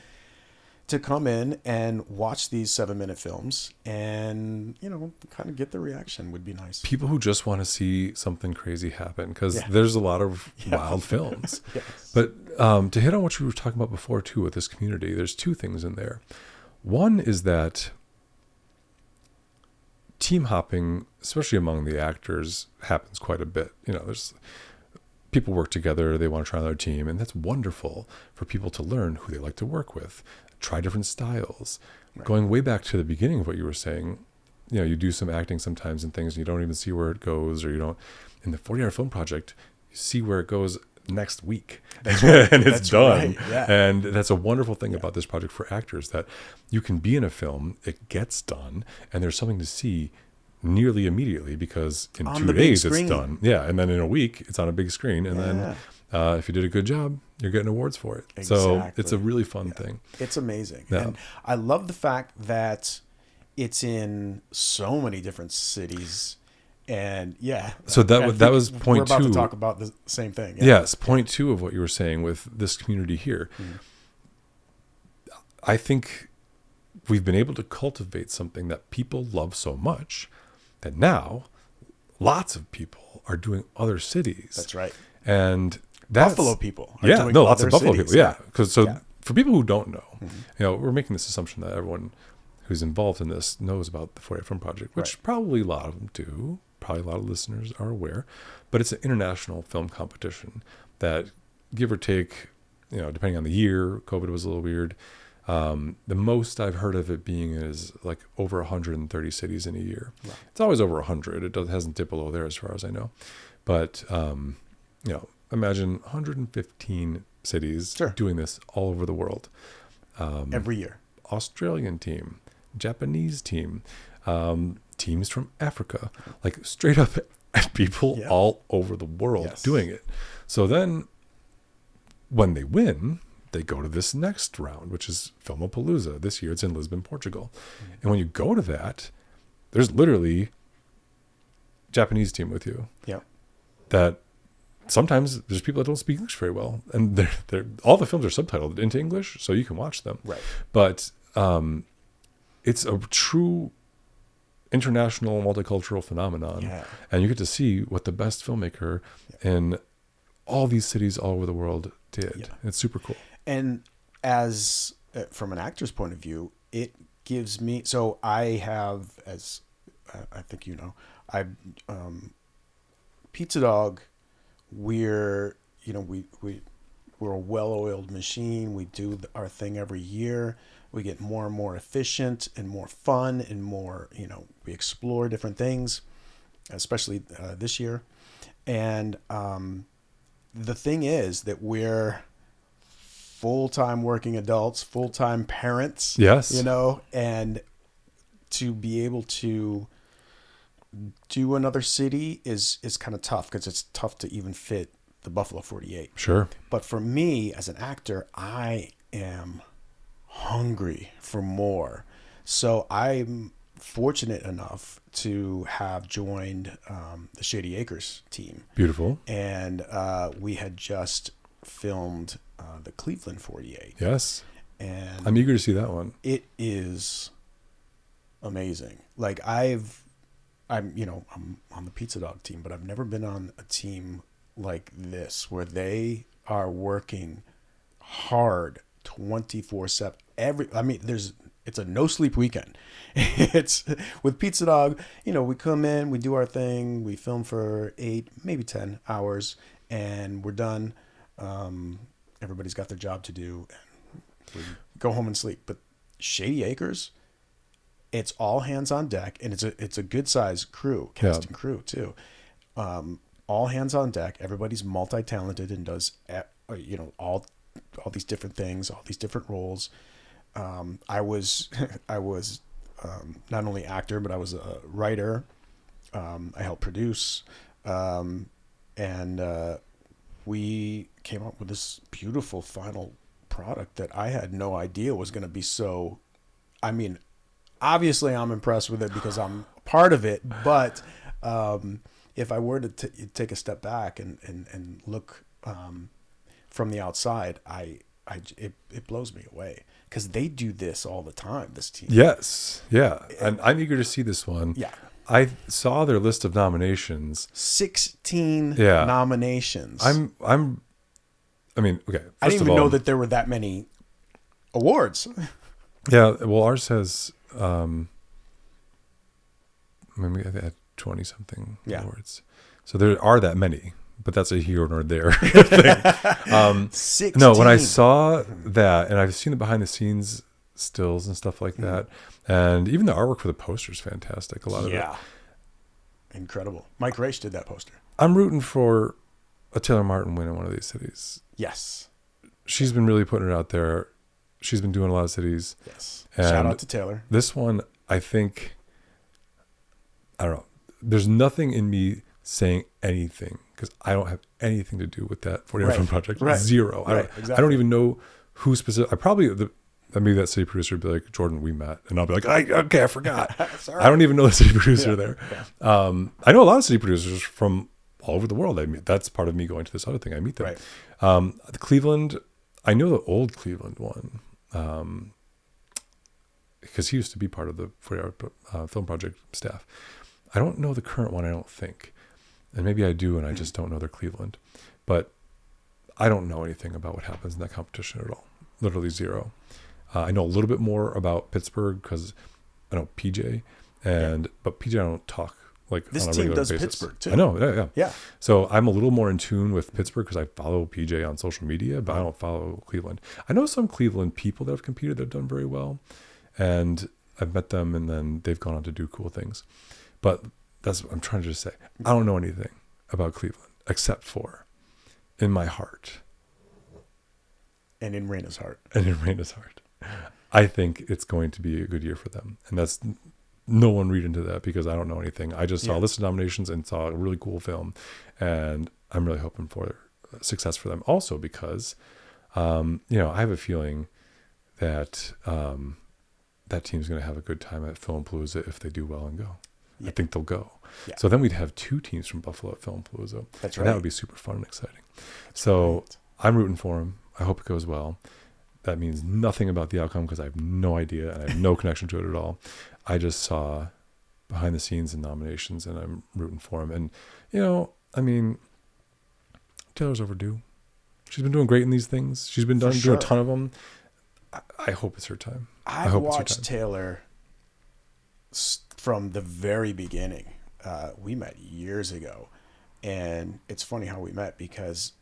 to come in and watch these 7-minute films and, kind of get the reaction would be nice. People who just want to see something crazy happen, because there's a lot of wild films. But to hit on what you were talking about before too with this community, there's two things in there. One is that team hopping, especially among the actors, happens quite a bit. There's people work together, they want to try another team, and that's wonderful for people to learn who they like to work with, try different styles. Right. Going way back to the beginning of what you were saying, you do some acting sometimes and things, and you don't even see where it goes, or you don't. In the 40-hour film project, you see where it goes next week. That's right. And it's done. Right. Yeah. And that's a wonderful thing about this project for actors, that you can be in a film, it gets done, and there's something to see nearly immediately, because in 2 days it's done. Yeah. And then in a week it's on a big screen. And then if you did a good job, you're getting awards for it. Exactly. So it's a really fun thing. It's amazing. Yeah. And I love the fact that it's in so many different cities. And so that was point 2. We're about to talk about the same thing. Yeah. Yes, point 2 of what you were saying with this community here. Mm-hmm. I think we've been able to cultivate something that people love so much that now lots of people are doing other cities. That's right. And that's Buffalo people. Lots of Buffalo people. Yeah, because for people who don't know, we're making this assumption that everyone who's involved in this knows about the 40 Film Project, which probably a lot of them do. Probably a lot of listeners are aware, but it's an international film competition that, give or take, depending on the year, COVID was a little weird. The most I've heard of it being is like over 130 cities in a year. Right. It's always over 100. It hasn't dipped below there as far as I know. But, imagine 115 cities doing this all over the world. Every year. Australian team, Japanese team, teams from Africa, like straight up people all over the world doing it. So then when they win, they go to this next round, which is Filmapalooza. This year it's in Lisbon, Portugal. Mm-hmm. And when you go to that, there's literally Japanese team with you. Yeah. That sometimes there's people that don't speak English very well, and they're all the films are subtitled into English, so you can watch them. Right. But it's a true international multicultural phenomenon, and you get to see what the best filmmaker in all these cities all over the world did. Yeah. It's super cool. And as from an actor's point of view, it gives me, so I have, as I think Pizza Dog, we're a well-oiled machine. We do our thing every year. We get more and more efficient and more fun and more, we explore different things, especially this year. And the thing is that we're full-time working adults, full-time parents. Yes. And to be able to do another city is kind of tough, because it's tough to even fit the Buffalo 48. Sure. But for me as an actor, I am hungry for more. So I'm fortunate enough to have joined the Shady Acres team. Beautiful. And we had just filmed the Cleveland 48. Yes. And I'm eager to see that one. It is amazing. Like I'm on the Pizza Dog team, but I've never been on a team like this where they are working hard 24/7. It's it's a no sleep weekend. It's with Pizza Dog, we come in, we do our thing, we film for 8, maybe 10 hours, and we're done. Everybody's got their job to do, and we go home and sleep. But Shady Acres, it's all hands on deck, and it's a good size crew, cast and crew too. All hands on deck. Everybody's multi-talented and does all these different things, all these different roles. I was not only actor, but I was a writer. I helped produce, and we came up with this beautiful final product that I had no idea was going to be so. I mean, obviously, I'm impressed with it because I'm part of it. But if I were to take a step back and look from the outside, it blows me away. Because they do this all the time, this team. Yes. Yeah. And I'm eager to see this one. Yeah. I saw their list of nominations. 16 nominations. I mean, okay. I didn't even know that there were that many awards. Yeah. Well, ours has, maybe I had 20 something awards. So there are that many. But that's a here nor there thing. 16. No, when I saw that, and I've seen the behind the scenes stills and stuff like that, and even the artwork for the poster is fantastic. A lot of it. Incredible. Mike Raish did that poster. I'm rooting for a Taylor Martin win in one of these cities. Yes. She's been really putting it out there. She's been doing a lot of cities. Yes. And shout out to Taylor. This one, I think, I don't know. There's nothing in me saying anything because I don't have anything to do with that 40 Film project. Right. Zero. Exactly. I don't even know who specific. Maybe that city producer would be like, Jordan, we met. And I'll be like, I forgot. Sorry. I don't even know the city producer there. Yeah. I know a lot of city producers from all over the world. I mean, that's part of me going to this other thing. I meet them. Right. The Cleveland, I know the old Cleveland one because he used to be part of the 40 Film Project staff. I don't know the current one, I don't think. And maybe I do, and I just don't know their Cleveland. But I don't know anything about what happens in that competition at all. Literally zero. I know a little bit more about Pittsburgh because I know PJ, but PJ I don't talk like this on a team regular does basis. Pittsburgh too. I know, yeah. So I'm a little more in tune with Pittsburgh because I follow PJ on social media, but I don't follow Cleveland. I know some Cleveland people that have competed that have done very well, and I've met them, and then they've gone on to do cool things. But that's what I'm trying to just say. I don't know anything about Cleveland except for in my heart. And in Raina's heart. I think it's going to be a good year for them. And that's no one read into that because I don't know anything. I just saw a list of nominations and saw a really cool film. And I'm really hoping for success for them. Also because, I have a feeling that that team's going to have a good time at Filmpalooza if they do well and go. I think they'll go. Yeah. So then we'd have 2 teams from Buffalo at Filmpalooza. That's right. And that would be super fun and exciting. So I'm rooting for them. I hope it goes well. That means nothing about the outcome because I have no idea and I have no connection to it at all. I just saw behind the scenes and nominations and I'm rooting for them. And, Taylor's overdue. She's been doing great in these things. She's been doing a ton of them. I hope it's her time. I've watched Taylor from the very beginning. We met years ago, and it's funny how we met because,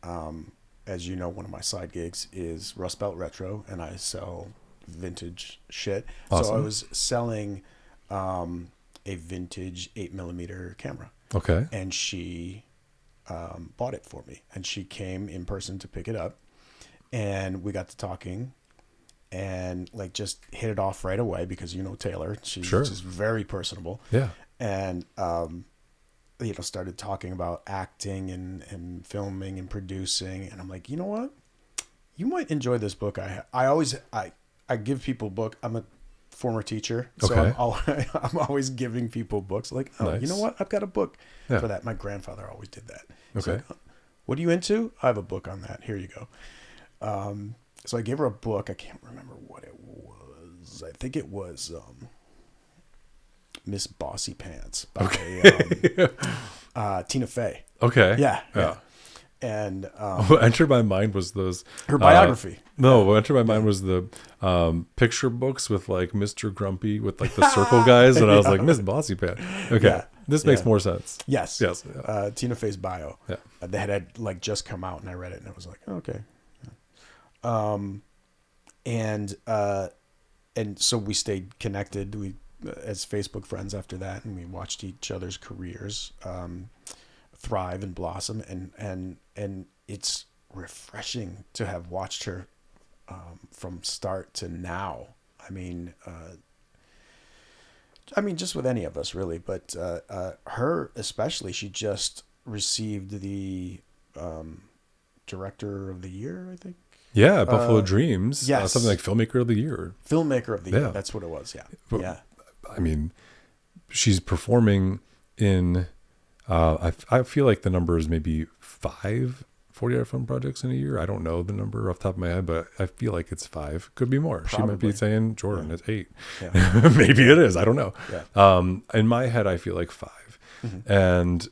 as you know, one of my side gigs is Rust Belt Retro, and I sell vintage shit. Awesome. So I was selling a vintage 8mm camera. Okay. And she bought it for me, and she came in person to pick it up, and we got to talking. And just hit it off right away because Taylor, she's just very personable. Yeah. And started talking about acting and filming and producing, and I'm like, you know what? You might enjoy this book. I give people book. I'm a former teacher, so I'm always giving people books. Like, nice. You know what? I've got a book for that. My grandfather always did that. Okay. Like, what are you into? I have a book on that. Here you go. So I gave her a book. I can't remember what it was. I think it was Miss Bossy Pants by Tina Fey. Okay. Yeah. And What entered my mind was those her biography. No, what entered my mind was the picture books with like Mr. Grumpy with like the circle guys, and I was like, Miss Bossy Pants. Okay, Yeah. this makes more sense. Yes. Yes. Tina Fey's bio. Yeah. That had like just come out, and I read it, and it was like, okay. And so we stayed connected. We as Facebook friends after that, and we watched each other's careers thrive and blossom, and it's refreshing to have watched her from start to now. I mean, just with any of us really, but her especially. She just received the Director of the Year, I think. Yeah, Buffalo Dreams. Yes. Something like Filmmaker of the Year. Filmmaker of the Year. Yeah. That's what it was. Yeah. But, Yeah. I mean, she's performing in, I feel like the number is maybe 5 40-hour film projects in a year. I don't know the number off the top of my head, but I feel like it's 5. Could be more. Probably. She might be saying, Jordan, it's 8. Yeah. Maybe it is. I don't know. Yeah. In my head, I feel like 5. Mm-hmm. And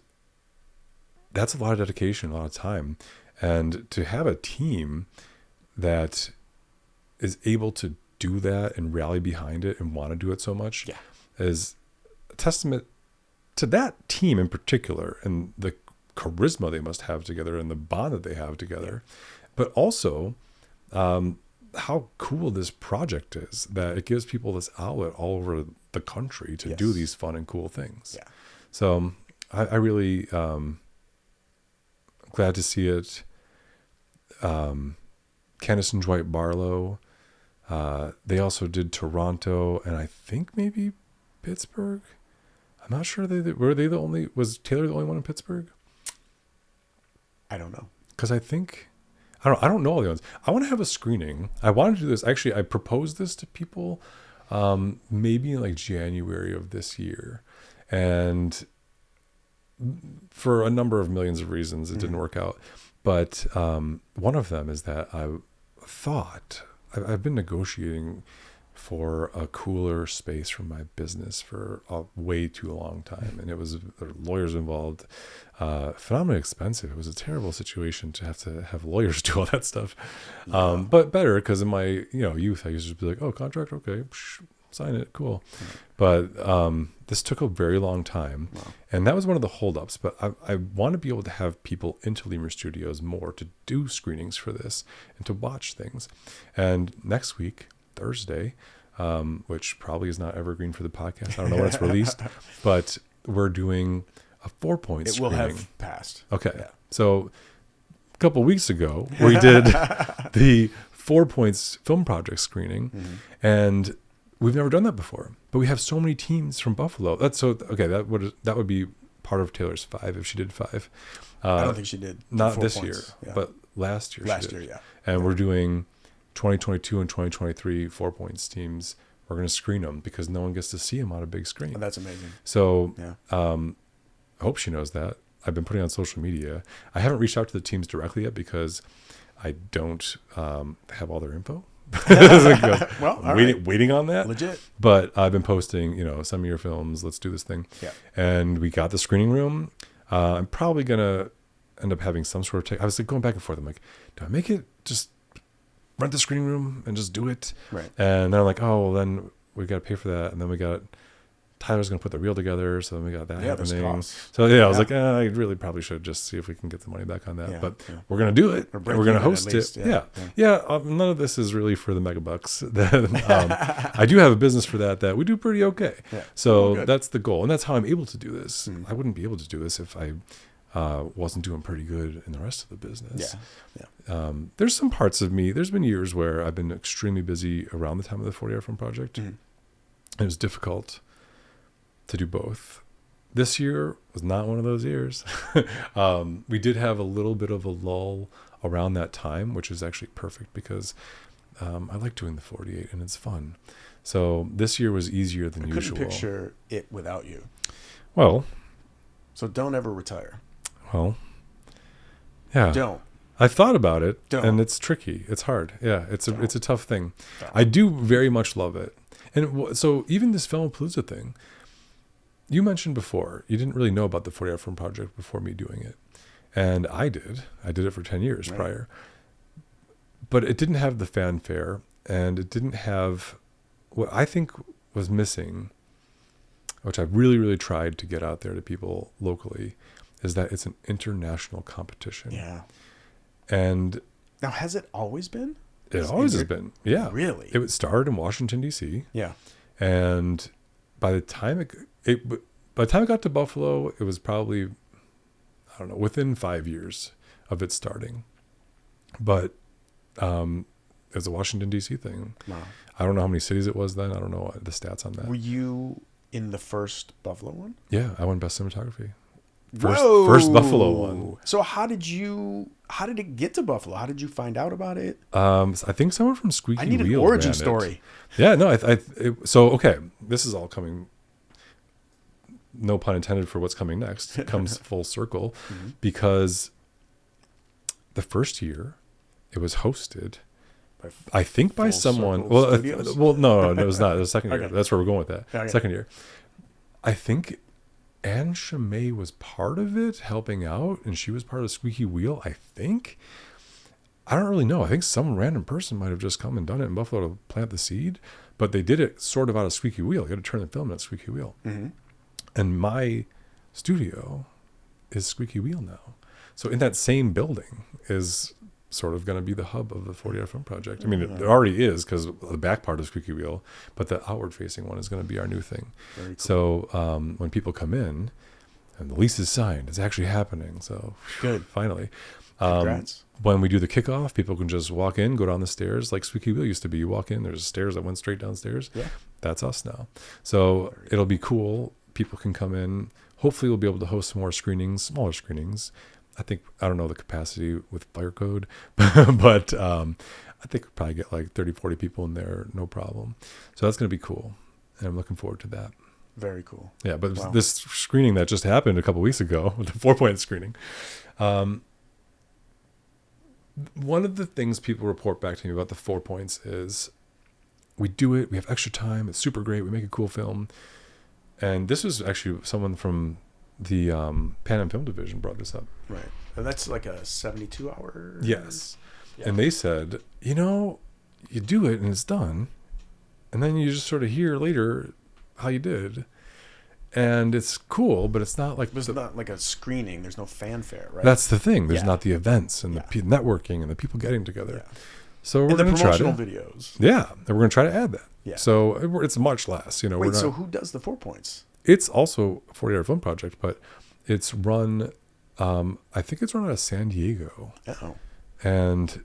that's a lot of dedication, a lot of time. And to have a team that is able to do that and rally behind it and want to do it so much is a testament to that team in particular, and the charisma they must have together and the bond that they have together, but also how cool this project is, that it gives people this outlet all over the country to do these fun and cool things. Yeah. So I really glad to see it. Candace and Dwight Barlow, they also did Toronto, and I think maybe Pittsburgh. I'm not sure. Was Taylor the only one in Pittsburgh? I don't know. Because I don't know all the ones. I want to have a screening. I wanted to do this. Actually, I proposed this to people maybe in like January of this year. And for a number of millions of reasons, it didn't work out. But one of them is that I've been negotiating for a cooler space for my business for a way too long time. And there were lawyers involved, phenomenally expensive. It was a terrible situation to have lawyers do all that stuff. Yeah. But better, because in my youth, I used to be like, oh, contract, okay, sign it, cool. But this took a very long time. Wow. And that was one of the holdups. But I want to be able to have people into Lemur Studios more to do screenings for this and to watch things. And next week, Thursday, which probably is not evergreen for the podcast. I don't know when it's released, but we're doing a 4-point screening. It will have passed. Okay. Yeah. So a couple of weeks ago, we did the 4 Points film project screening, and we've never done that before. But we have so many teams from Buffalo. That would be part of Taylor's 5 if she did 5. I don't think she did. Not 4 this points. year, but last year. Last year, yeah. And we're doing 2022 and 2023 4 Points teams. We're going to screen them because no one gets to see them on a big screen. Oh, that's amazing. So Yeah. I hope she knows that. I've been putting on social media. I haven't reached out to the teams directly yet because I don't have all their info. Well, all right. Waiting on that. Legit. But I've been posting, send me your films. Let's do this thing. Yeah. And we got the screening room. I'm probably going to end up having some sort of I was like going back and forth. I'm like, do I make it just rent the screening room and just do it? Right. And then I'm like, oh, well, then we got to pay for that. And then we got Tyler's going to put the reel together. So then we got that happening. So I was like, I really probably should just see if we can get the money back on that. Yeah, but we're going to do it. We're going to host it. Yeah. None of this is really for the mega bucks. I do have a business for that we do pretty okay. Yeah. So that's the goal. And that's how I'm able to do this. I wouldn't be able to do this if I wasn't doing pretty good in the rest of the business. Yeah. There's some parts of me. There's been years where I've been extremely busy around the time of the 40-hour film project. It was difficult to do both. This year was not one of those years. We did have a little bit of a lull around that time, which is actually perfect because I like doing the 48 and it's fun. So this year was easier than usual. I couldn't picture it without you. Well. So don't ever retire. Well. Yeah. Don't. I thought about it, and Don't. it's tricky. It's hard. Yeah, it's a tough thing. I do very much love it. And so even this Filmapalooza thing, you mentioned before, you didn't really know about the 40-hour film project before me doing it. And I did it for 10 years prior, but it didn't have the fanfare, and it didn't have what I think was missing, which I really, really tried to get out there to people locally, is that it's an international competition. Yeah. And now, has it always been? It always has been. Yeah. Really? It started in Washington, D.C. Yeah. And by the time it got to Buffalo, it was probably, I don't know, within 5 years of it starting. But it was a Washington, D.C. thing. Wow. I don't know how many cities it was then. I don't know the stats on that. Were you in the first Buffalo one? Yeah, I won Best Cinematography. Whoa. First Buffalo one. So how did it get to Buffalo? How did you find out about it? I think someone from Squeaky I need Wheel an origin ran story. It. Yeah, no, so okay, this is all coming, no pun intended for what's coming next. It comes full circle because the first year it was hosted, I think by someone. No, it was not. It was the second year. Okay. That's where we're going with that. Okay. Second year, I think Anne Chimay was part of it, helping out, and she was part of Squeaky Wheel, I think. I don't really know. I think some random person might have just come and done it in Buffalo to plant the seed, but they did it sort of out of Squeaky Wheel. You had to turn the film at Squeaky Wheel. Mm-hmm. And my studio is Squeaky Wheel now. So in that same building is sort of going to be the hub of the 40-hour film project. I mean, it already is because the back part of Squeaky Wheel, but the outward-facing one is going to be our new thing. Very cool. So when people come in and the lease is signed, it's actually happening. So Good. Finally. Congrats. When we do the kickoff, people can just walk in, go down the stairs like Squeaky Wheel used to be. You walk in, there's stairs that went straight downstairs. Yeah. That's us now. So it'll be cool. People can come in. Hopefully we'll be able to host some more screenings, smaller screenings. I don't know the capacity with Fire Code, but I think we'll probably get like 30, 40 people in there, no problem. So that's going to be cool. And I'm looking forward to that. Very cool. Yeah, but this screening that just happened a couple weeks ago, the 4-point screening, one of the things people report back to me about the 4 points is we do it, we have extra time, it's super great, we make a cool film. And this was actually someone from the Pan Am Film Division brought this up. Right. And that's like a 72-hour? Yes. Yeah. And they said, you do it and it's done. And then you just sort of hear later how you did. And it's cool, but it's not like... There's not like a screening. There's no fanfare, right? That's the thing. There's not the events and the networking and the people getting together. Yeah. So we're going to try to... videos. Yeah. And we're going to try to add that. Yeah. So it's much less. Wait, so who does the 4 points? It's also a 40-hour film project, but it's run... I think it's run out of San Diego. Oh. And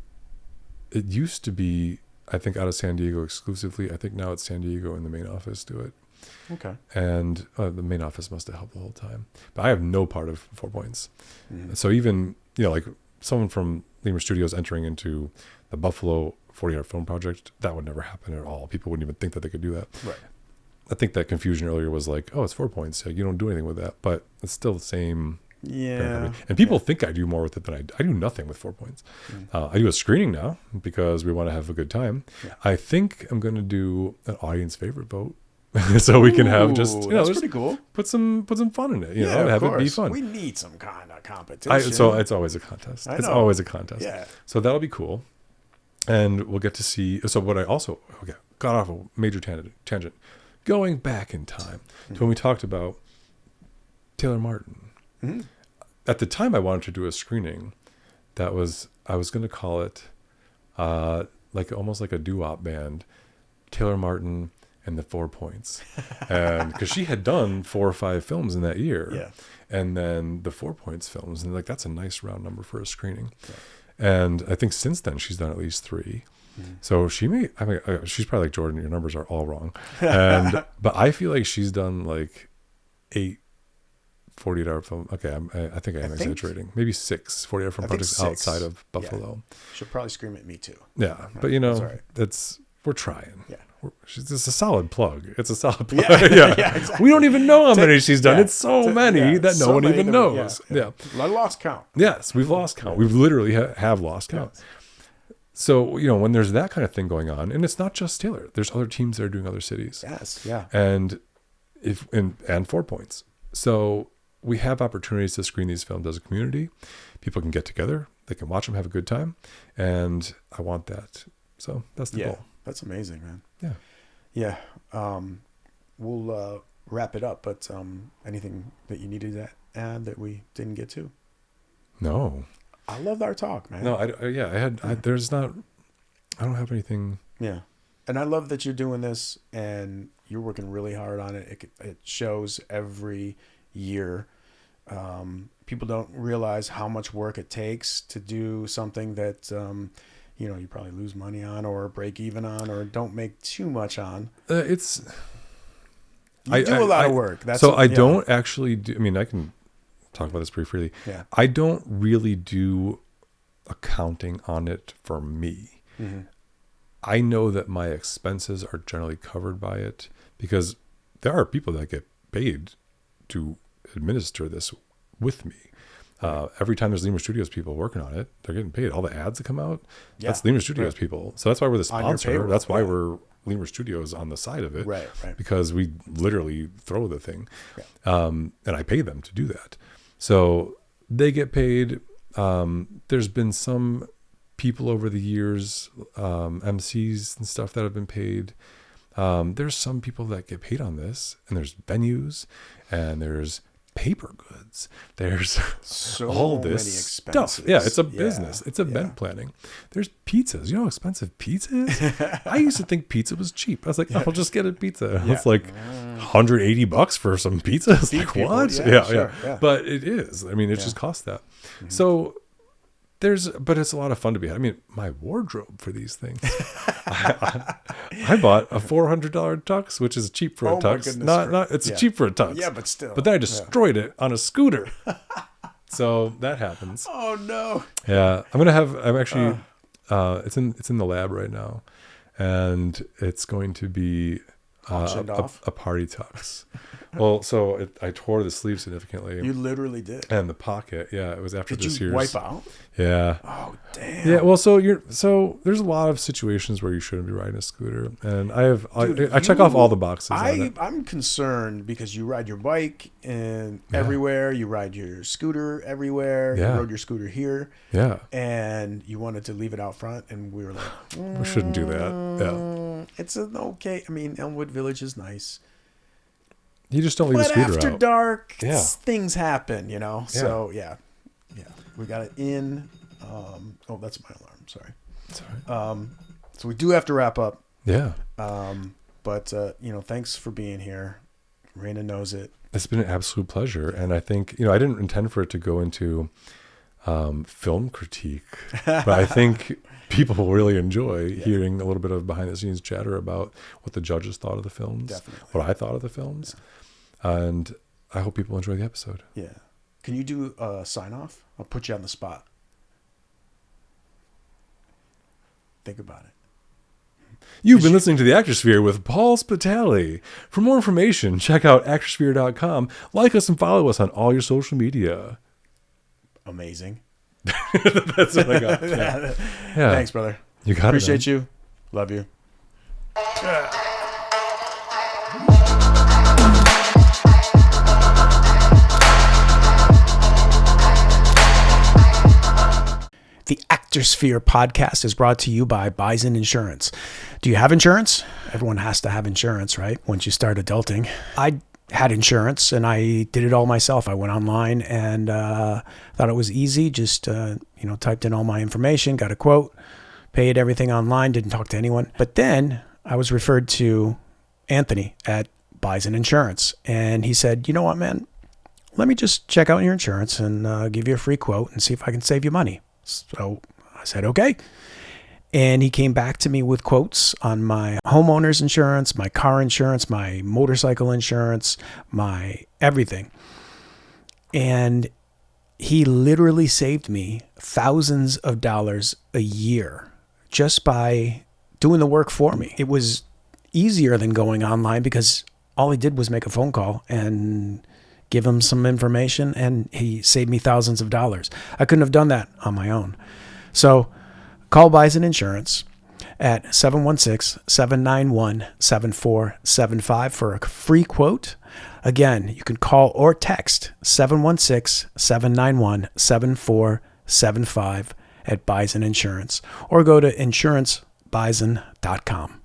it used to be, I think, out of San Diego exclusively. I think now it's San Diego and the main office do it. Okay. And the main office must have helped the whole time. But I have no part of 4 points. Mm-hmm. So even, like someone from Lemur Studios entering into the Buffalo 40-hour film project, that would never happen at all. People wouldn't even think that they could do that. Right. I think that confusion earlier was like, oh, it's 4 points. So you don't do anything with that. But it's still the same. Yeah. And people think I do more with it than I do nothing with 4 points. I do a screening now because we want to have a good time. Yeah. I think I'm going to do an audience favorite vote. So we can have just, that's pretty cool. Put some fun in it, have it be fun. We need some kind of competition. So it's always a contest. It's always a contest. Yeah. So that'll be cool. And we'll get to see. So what I also, got off a major tangent, going back in time to when we talked about Taylor Martin. Mm-hmm. At the time I wanted to do a screening I was going to call it like almost like a doo-wop band, Taylor Martin and the 4 points. And because she had done 4 or 5 films in that year. Yeah. And then the 4 points films. And that's a nice round number for a screening. Yeah. And I think since then she's done at least 3. Mm-hmm. So she's probably like, Jordan, your numbers are all wrong. But I feel like she's done like 8 40-hour film. Okay, I think I am exaggerating. Maybe 6 40-hour film projects outside of Buffalo. Yeah. She'll probably scream at me too. Yeah, but we're trying. Yeah. It's a solid plug. It's a solid plug. Yeah, yeah, exactly. We don't even know how many she's done. It's so many that no one even knows. Yeah. I lost count. Yes, we've lost count. We've literally have lost count. Yes. So, when there's that kind of thing going on, and it's not just Taylor, there's other teams that are doing other cities. Yes, yeah. And 4 points. So we have opportunities to screen these films as a community. People can get together, they can watch them, have a good time, and I want that. So that's the goal. That's amazing, man. Yeah. We'll wrap it up, but anything that you needed to add that we didn't get to? No. I loved our talk, man. No, I don't have anything. Yeah. And I love that you're doing this and you're working really hard on it. It shows every year. People don't realize how much work it takes to do something that, you probably lose money on or break even on or don't make too much on. You do a lot of work. I don't actually do. I mean, I can talk about this pretty freely. Yeah. I don't really do accounting on it for me. Mm-hmm. I know that my expenses are generally covered by it because there are people that get paid to administer this with me. Every time there's Lemur Studios people working on it, they're getting paid. All the ads that come out, that's Lemur Studios people. So that's why we're the sponsor. That's why we're Lemur Studios on the side of it. Right. Because we literally throw the thing. Yeah. And I pay them to do that. So they get paid. There's been some people over the years, MCs and stuff that have been paid. There's some people that get paid on this, and there's venues, and there's paper goods. There's so all many this expenses. stuff. Yeah, it's a business. It's event planning. There's pizzas. You know how expensive pizza is? I used to think pizza was cheap. I was like, I'll just get a pizza. It's like $180 for some pizza. It's like, what? Yeah. But it is. I mean, it just costs that. Mm-hmm. So but it's a lot of fun to be had. I mean, my wardrobe for these things. I bought a $400 tux, which is cheap for a tux. It's cheap for a tux. Yeah, but still. But then I destroyed it on a scooter. So that happens. Oh no. Yeah, I'm actually. It's in the lab right now, and it's going to be a party tux. Well, so I tore the sleeve significantly. You literally did. And the pocket, yeah, it was after this year's. Did you wipe out? Yeah. Oh damn. Yeah. Well, so there's a lot of situations where you shouldn't be riding a scooter, and I check off all the boxes. I'm concerned because you ride your bike and everywhere. You ride your scooter everywhere. Yeah. You rode your scooter here. Yeah. And you wanted to leave it out front, and we were like, we shouldn't do that. Yeah. It's okay. I mean, Elmwood Village is nice. You just don't leave the scooter out. But after dark, things happen, So, we got it in. That's my alarm. Sorry. So we do have to wrap up. Yeah. But thanks for being here. Raina knows it. It's been an absolute pleasure. And I think, I didn't intend for it to go into film critique, but I think people will really enjoy hearing a little bit of behind the scenes chatter about what the judges thought of the films, what I thought of the films. And I hope people enjoy the episode. Yeah. Can you do a sign off? I'll put you on the spot. Think about it. You've been listening to the Actorsphere with Paul Spitale. For more information, check out actorsphere.com. Like us and follow us on all your social media. Amazing. That's what I got. Yeah. Thanks, brother. You got it. Appreciate you. Love you. The Actorsphere podcast is brought to you by Bison Insurance. Do you have insurance? Everyone has to have insurance, right? Once you start adulting. I had insurance and I did it all myself. I went online and thought it was easy. Just, typed in all my information, got a quote, paid everything online, didn't talk to anyone. But then I was referred to Anthony at Bison Insurance. And he said, you know what, man? Let me just check out your insurance and give you a free quote and see if I can save you money. So I said, okay. And he came back to me with quotes on my homeowner's insurance, my car insurance, my motorcycle insurance, my everything. And he literally saved me thousands of dollars a year just by doing the work for me. It was easier than going online because all he did was make a phone call and give him some information, and he saved me thousands of dollars. I couldn't have done that on my own. So call Bison Insurance at 716-791-7475 for a free quote. Again, you can call or text 716-791-7475 at Bison Insurance, or go to insurancebison.com.